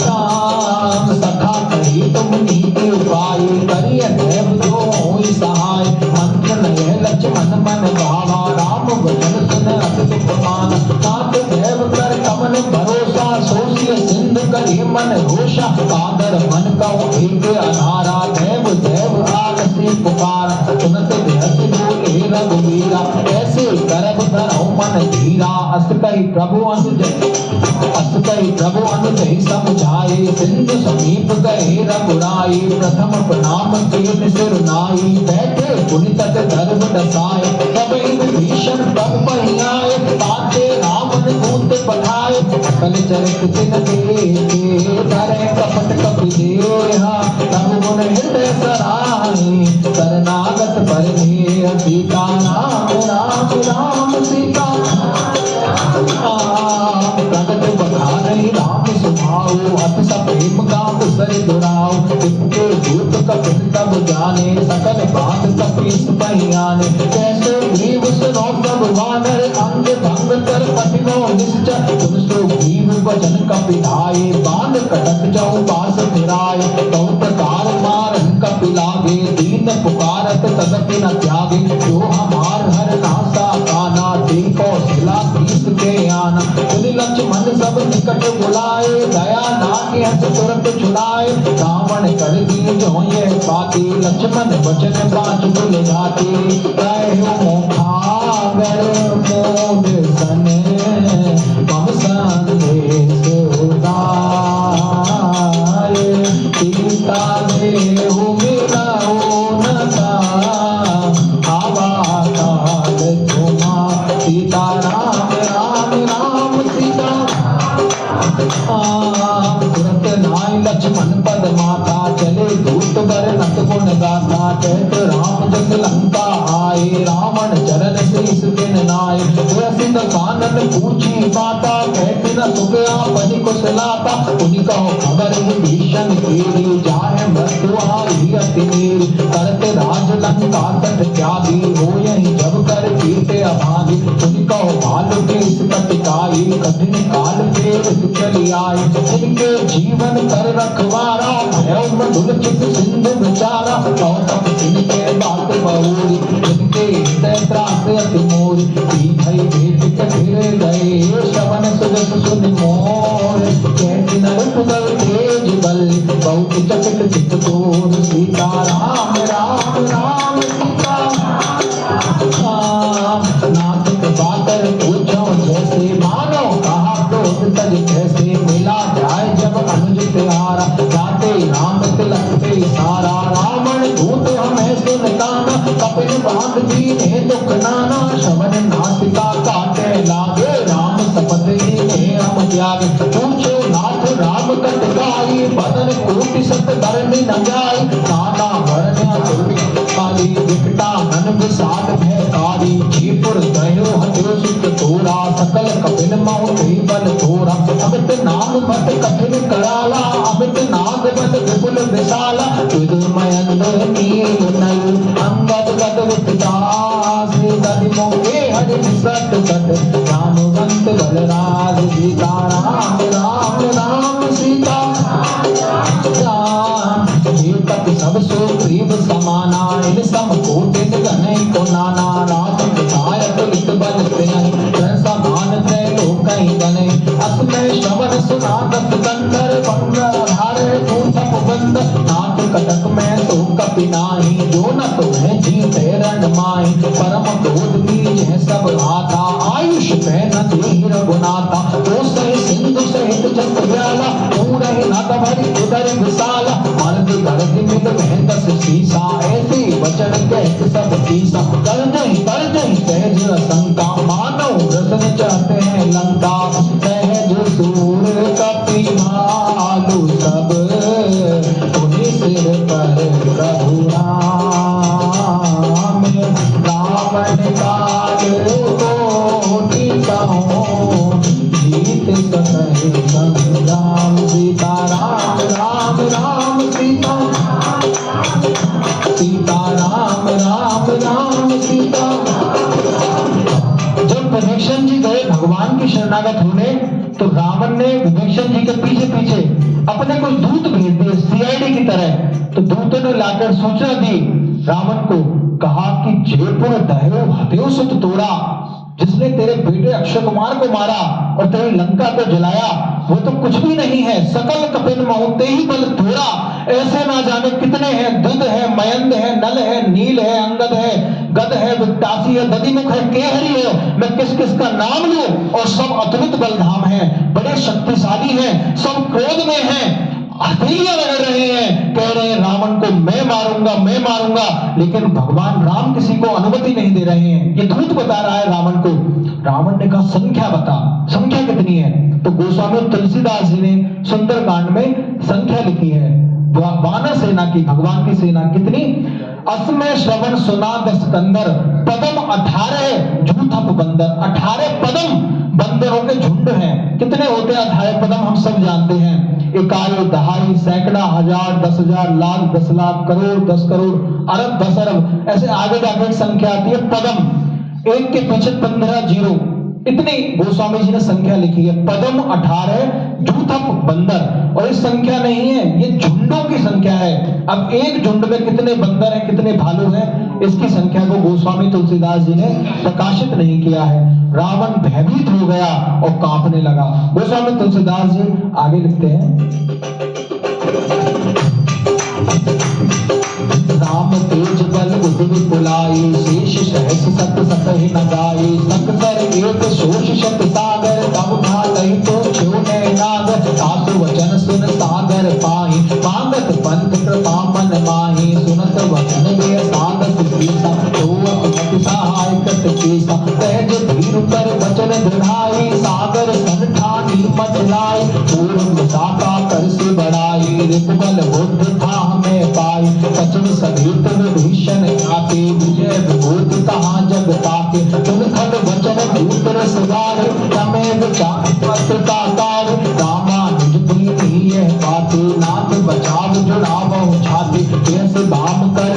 A: राम सखा कही तुम नीति उपाय करिय देव जो होई सहाय मंत्र नय लक्ष्मण मन भावा राम वचन सुन अति सुख मान नाथ देव कर कमन भरोसा सोसिय सिंधु करी मन घोषा कादर मन का एक अनारा देव देव आलसी पुकार सुनत बिहस बोले रघुवीरा ऐसे करब धरौ मन धीरा अस कहि प्रभु अनुज समझाए सिंधु समीप गए रघुराई प्रथम प्रणाम कीन सिर नाई बैठे पुनि तट धर्म दसाए तब विभीषण तब पहियाए पाते रावण दूत पठाए सकल चरित तिन देखे धरे कपट कपि देहा तब गुण हृदय सराही शरणागत परिधेय सीता नाम राम राम सीता प्रगट बखानी राम सुभाऊ अति सप्रेम काम सरि दुराऊ तिनके दूत कपिन तब जाने सकल बात कपीस पहियाने कैसे ग्रीव सुनो सब वानर अंग भंग कर पटिनो निश्चय तुम सो ग्रीव वचन कपिधाए बांध कटक जाऊ पास फिराए तौ प्रकार मारन कपिलागे दीन पुकारत तदपि न त्यागे जो हमार हर नासा काना देखो सिला तीस के आना तुनि लक्ष्मण सब निकट बुलाए दया नाके हंस तुरंत छुड़ाए रावण कर दी जो ये पाती लक्ष्मण वचन पांच भूल जाते कहो मुखागर मोद सन मम संदेश उदाय सीता देहु मिलाओ नता आवा काल तुमा सीता राम राम राम सीता तुरंत नाय लक्ष्मण पद माता चले दूत बर नत गुण गाथा कहत राम जस लंका आए रावण चरण शीस दिन नाय तुरसित कानन पूछी माता कहत न सुख आपनि कुशलाता पुनि कहो खबर भीषण तेरी जाहे मृत्यु आई अति मेरी करत राज लंका सठ त्यागी हो यही जब कर पीते अभागी पुनि कहो भालु के इस कटिकाई कठिन काल के चली आए इनके जीवन कर रखवारा भय मधुर चित सिंधु विचारा कहो तब इनके बात बहुरी इनके हृदय त्रास अति मोरी भई भेद कठिर गए श्रवण सुजस सुन मोर कैसी नर तेज बल बहुत चकित चित तोर सीता राम राम राम सीता नाथ बाकर पूछो जैसे मानो कहा तो तज कैसे मिला जाए जब अनुज तिहारा जाते राम तिलक पे सारा रावण दूत हमें सुनताना कपिल बांध दीने दुख नाना श्रवण नासिका काटे लागे राम शपथ ही हम त्याग पूछो नाथ राम कटकाई बदन कोटि सत धरणी न जाय नाना वर्ण काली विकटा नन विषाद भयकारी जीपुर दयो हतो सुख तोरा सकल कपिल मऊ बल तोरा अमित नाम मत कठिन कराला अमित नाग बल विपुल विशाला विदुमयंद नील नयु अंगद गद विकटास गद मोहे हरि सत सत रामवंत बलराज सीता राम राम राम सीता राम ये कपि सब सो ग्रीव समाना इन सम कोटिन गने को नाना रात विधायक लित बल नहीं समान थे लोक गने असमय श्रवण सुना दस कंधर पंग धारे पूछ बंद नाथ कटक में तो कपि नाही जो न तुम्हें जीते रणमाए। परम क्रोध बीज है सब आता, आयुष पे न देहि रघुनाथा। तो सही सिंधु सहित जस व्याला, तू रही न तमरि उदर विशाला। मर्द गर्द मिल में दस सीसा, ऐसे वचन कहत सब कीसा। कर जही सहज असंका, मानव रसन चाहते हैं लंका। सहज सूर कपि भालू सब, तुनि सिर पर प्रभु राम। रावण काल कोटि कहूं, जीत सकहि संग्राम। सीता राम राम राम सीता, सीता राम राम राम सीता। जब विभीषण जी गए भगवान की शरणागत होने, तो रावण ने विभीषण जी के पीछे पीछे अपने कुछ दूत भेज दिए सीआईडी की तरह। तो दूतों ने लाकर सूचना दी रावण को, कहा कि जयपुर दहयो हत्यो सुत तोड़ा, जिसने तेरे बेटे अक्षय कुमार को मारा और तेरी लंका को जलाया, वो तो कुछ भी नहीं है। सकल कपिन महोते ही बल थोड़ा। ऐसे ना जाने कितने हैं, दुध है, मयंद है, नल है, नील है, अंगद है, गद है, वित्तासी है, दधिमुख है, केहरी है। मैं किस किस का नाम लूं? और सब अतुलित बलधाम है, बड़े शक्तिशाली हैं, सब क्रोध में हैं, हथेलियां लग रहे हैं, कह रहे हैं रावण को मैं मारूंगा, मैं मारूंगा। लेकिन भगवान राम किसी को अनुमति नहीं दे रहे हैं। ये दूत बता रहा है रावण को। रावण ने कहा संख्या बता, संख्या कितनी है? तो गोस्वामी तुलसीदास जी ने सुंदरकांड में संख्या लिखी है वानर सेना की, भगवान की सेना कितनी। असमय श्रवण सुना दस कंदर, पदम 18 झूठप बंदर। 18 पदम बंदरों के झुंड हैं। कितने होते हैं 18 पदम? हम सब जानते हैं, इकाई, दहाई, सैकड़ा, हजार, 10,000, लाख, 10 लाख, करोड़, 10 करोड़, अरब, 10 अरब, ऐसे आगे जाकर संख्या आती है पदम। एक के पीछे 15 जीरो, इतनी गोस्वामी जी ने संख्या लिखी है। पदम 18 झूठप बंदर। और ये संख्या नहीं है, ये झुंडों की संख्या है। अब एक झुंड में कितने बंदर हैं, कितने भालू हैं, इसकी संख्या को गोस्वामी तुलसीदास जी ने प्रकाशित नहीं किया है। रावण भयभीत हो गया और कांपने लगा। गोस्वामी तुलसीदास जी आगे लिखते हैं, राम तेज बल बुद्धि विपुलाई, शेष सहस सत सकहि न गाई। सकसर एक शोष शत सागर, तब भालहि तो छ्यो नागर। सासु वचन सुन सागर पाहि, मांगत पंथ कृपा मन माहि। सुनत वचन वे सागत सीसा, तो सुमति सहाय कत कीसा। सहज धीर कर वचन दृढ़ाई, सागर सन ठानी मत लाई। पूर्व साका कर से बढ़ाई, रिपुबल बुद्ध था हमें पाई। सचिव सहित विभीषण आके, विजय विभूति कहाँ जग ताके। तुम खल वचन भूत रस गार, तमें विचार पत्रता कार। रामानुज प्रीति यह बाते, नाथ बचाव जुड़ावहु छाती। यह बाम कर,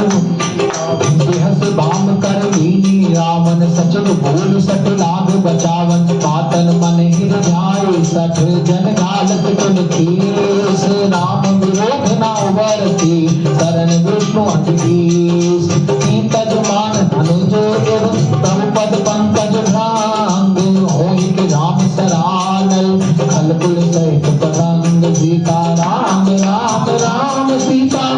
A: यह बाम कर लीनी रावण। सचिव बोल सट लाग बचावन, पातन मन हिर जाए सठ। जन गालत कुल केस, राम विरोध ना उबरती। शरण विष्णु अतिकेश, कीतज मान धनुज एव। प्रभु पद पंकज भ्रांग, होई के राम सरानल। खल कुल सहित पतंग, सीता राम राम राम सीता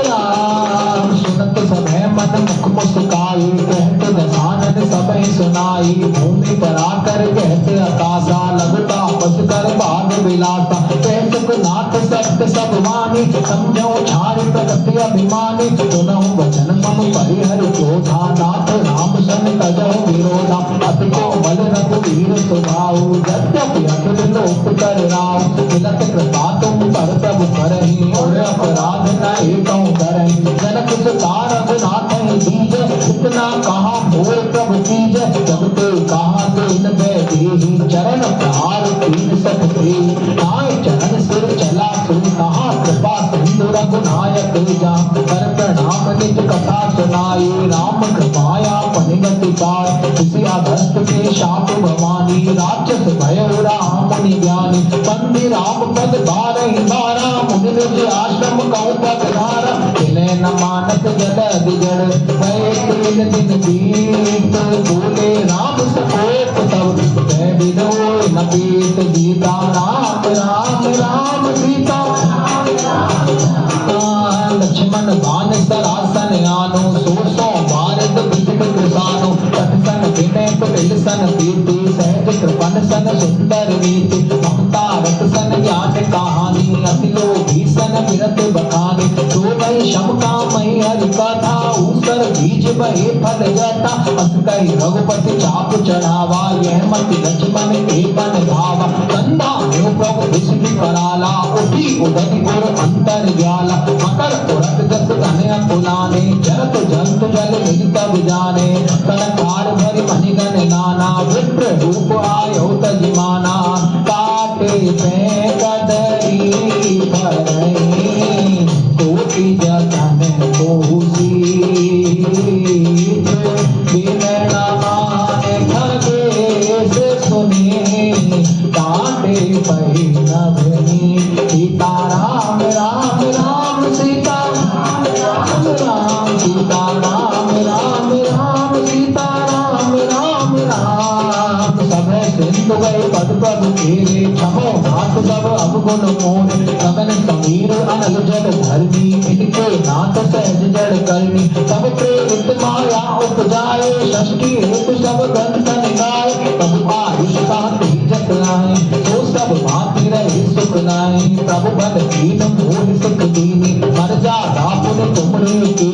A: राम। सुनत सभय मन मुख मुस्काई, कहत दसानन सबहि सुनाई। भूमि पर आकर कहत आकाशा, लघु तापस कर भाग विलासा। कहत नाथ सत्य सब वाणी, समझो छाड़ प्रगति अभिमानी। सुनहु वचन मम परिहर क्रोधा, नाथ राम सन तजहु विरोधा। अति कोमल रघुवीर स्वभाव, यद्यपि अखिल लोक कर राव। मिलत कृपा तुम पर प्रभु करहि, और अपराध न एकहु करहि। जनक सुता रघुनाथ दीजै, इतना कहाँ मोर प्रभु कीजै। जब ते कहाँ तेन देहि, चरण प्रहार 63 थे। नाय चरण सिर चला सुन, कहाँ कृपा सिंधु रघुनायक जा। कर प्रणाम निज कथा सुनाई, राम कृपाया पनिगति पाय। किसी अगस्त के शाप भवानी, राक्षस भय राम मुनि ज्ञानी। बंदी राम पद बारहि बारा, मुनि निज आश्रम कहु पधारा। इन्हें न मानत जल दिजड़, भय तीन दिन बीत। बोले राम सकोप तब, भय बिनोय न पीत। सीता राम राम राम सीता, लक्ष्मण बान सरास सन प्रीति सहज कृपन सन सुंदर रीति ममता रत सन ज्ञान कहानी अति लोभी सन विरत बखानी तो वही शम कामई हरि कथा ऊसर बीज बहे फल जाता अस कही रघुपति चाप चढ़ावा यह मति लक्ष्मण के बन धावा कंधा में प्रभु विष्णु कराला उठी उदति गुर अंतर ज्वाला मकर उरत जस तनय कुलाने जरत जंतु जल निज तब जाने कनकार भरि मणिगण नाना विप्र रूप आयो तजिमाना काटे पे कदरी भरई कोटि जतन कोसी बिन नमाने खगेश सुने काटे पै नभनी सीता राम राम राम सीता राम राम सीता राम राम राम सीता राम राम राम सब सिंधु गए पद पद तेरे क्षमो नाथ सब अवगुण मोर गगन समीर अनल जल धरनी इनके नाथ सहज जड़ करनी सब प्रेरित माया उपजाए षष्ठी हेतु सब ग्रंथ निगाए प्रभु आयुष का तेजस लाए तो सब भांति रहे सुख लाए प्रभु बल दीन मोह सुख दीनी मर जाता पुन तुमरे के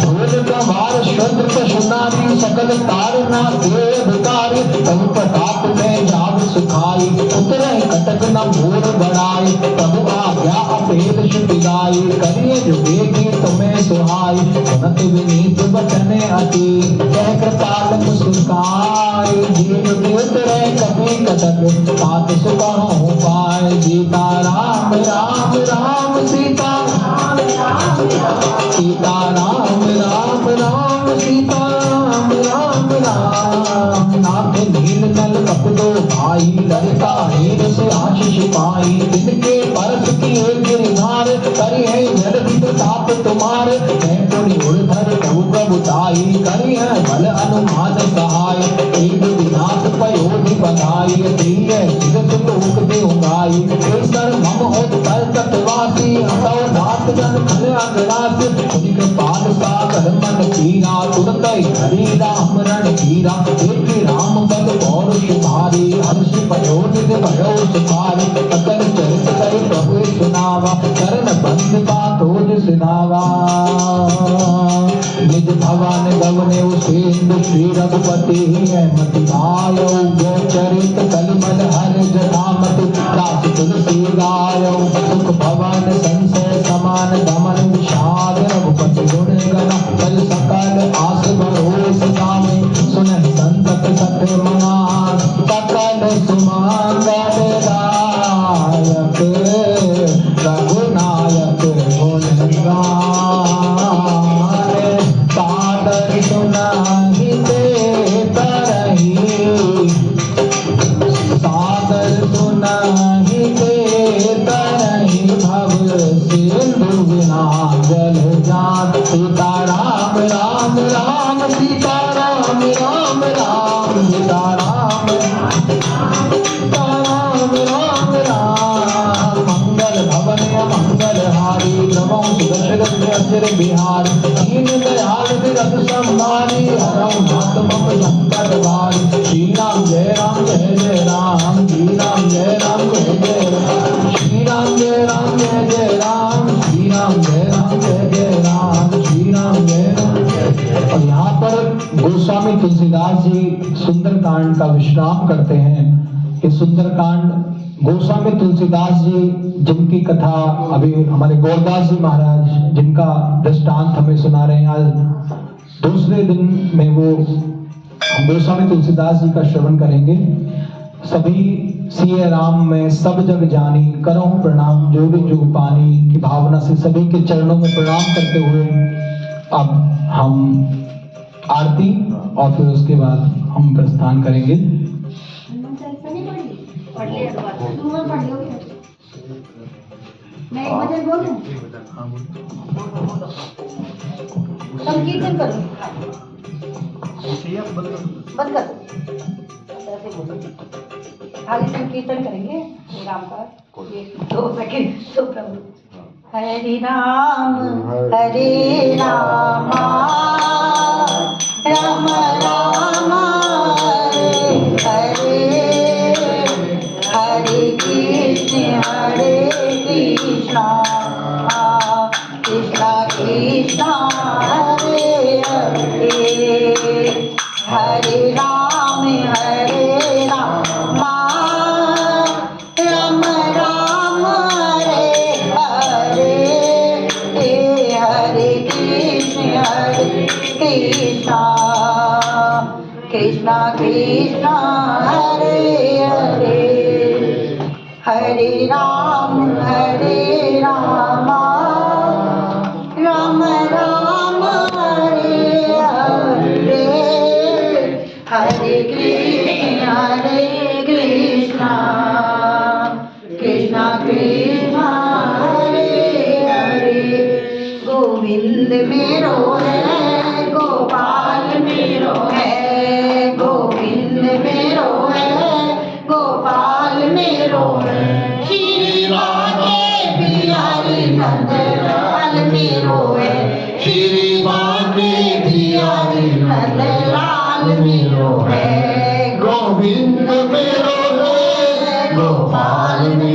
A: ढोल कमार श्रद्ध पशुनारी सकल तारना दे अधिकारी प्रभु प्रताप में जाग सुखाई उतरे कटक न भोर बढ़ाई प्रभु आज्ञा अपेल शुद्धि गाई करिए जुगेगी तुम्हें सुहाई सुनत विनीत वचन अति कह कृपाल मुस्काई जीव के उतरे कभी कटक पात सुखों पाए सीता राम राम राम सीता सीता राम राम राम सीता राम राम राम नाथ नील नल कपदो भाई लड़का हीर से आशीष पाई जिनके परस किए गिरधार करी है जल ताप तुम्हारे मैं पुनि उड़धर प्रभु प्रभु ताई करी है बल अनुमान सहाय एक विनाश पयोधि बधाई प्रिय जगत लोक देउगाई केसर मम होत पर तत्वासी हतौ धात जन खल अगरास खुद कृपाल सागर मन पीरा तुरत हरि राम रण पीरा एक राम बल पौरुष भारी हर्ष पयोधि भयो सुखारी सकल चरित करे प्रभु सुनावा चरण बंद बातोज सिनावा निज भवन गवने उसेंदु श्री रघुपति मति आयो गोचरित कलिमल हर जटामति रास तुलसी गायो सुख भवन संशय समान दमन विषाद रघुपति गुण गण कल सकल आस भरोस गावे सुनहि संतत सत्य मनान सकल सुमंगल दायक रघुनायक गुण गान सादर सुनाहि ते तरही सादर सुनाहि ते तरही भव सिंधु बिना जल जान सीता राम राम राम सीता राम राम राम सीता राम सीता राम राम राम मंगल भवन मंगल हारी नमो सुदर्शन अचर बिहार दीन दयाल विरत संभारी हरौ नाथ मम संकट भारी श्री राम जय राम जय जय राम श्री राम जय राम जय जय राम श्री राम जय राम जय जय राम श्री राम जय राम जय जय राम श्री राम जय राम। और यहाँ पर गोस्वामी तुलसीदास जी सुंदरकांड का विश्राम करते हैं। ये सुंदरकांड गोस्वामी तुलसीदास जी जिनकी कथा अभी हमारे गौरदास जी महाराज जिनका दृष्टांत हमें सुना रहे हैं, आज दूसरे दिन में वो हम गोस्वामी तुलसीदास जी का श्रवण करेंगे। सभी सिए राम में सब जग जानी करो प्रणाम जोग जुग पानी की भावना से सभी के चरणों में प्रणाम करते हुए अब हम आरती और फिर उसके बाद हम प्रस्थान करेंगे।
B: मैं एक भजन बोलूं? संकीर्तन करूं? बंद कर खाली संकीर्तन करेंगे राम का 2 सेकंड। तो प्रभु हरे राम राम राम हरे हरे हरे कृष्ण कृष्ण कृष्ण हरे हरे हरे राम राम राम हरे हरे हरे कृष्ण कृष्ण कृष्ण हरे हरे हरे राम राम राम हरे हरे हरे कृष्ण कृष्ण कृष्ण हरे हरे गोविंद मेरो है गोपाल मेरो है गोविंद मेरो है गोपाल मेरो है श्री राधे बिहारी नंदलाल मेरो है श्री राधे बिहारी नंदलाल मेरो है गोविंद मेरो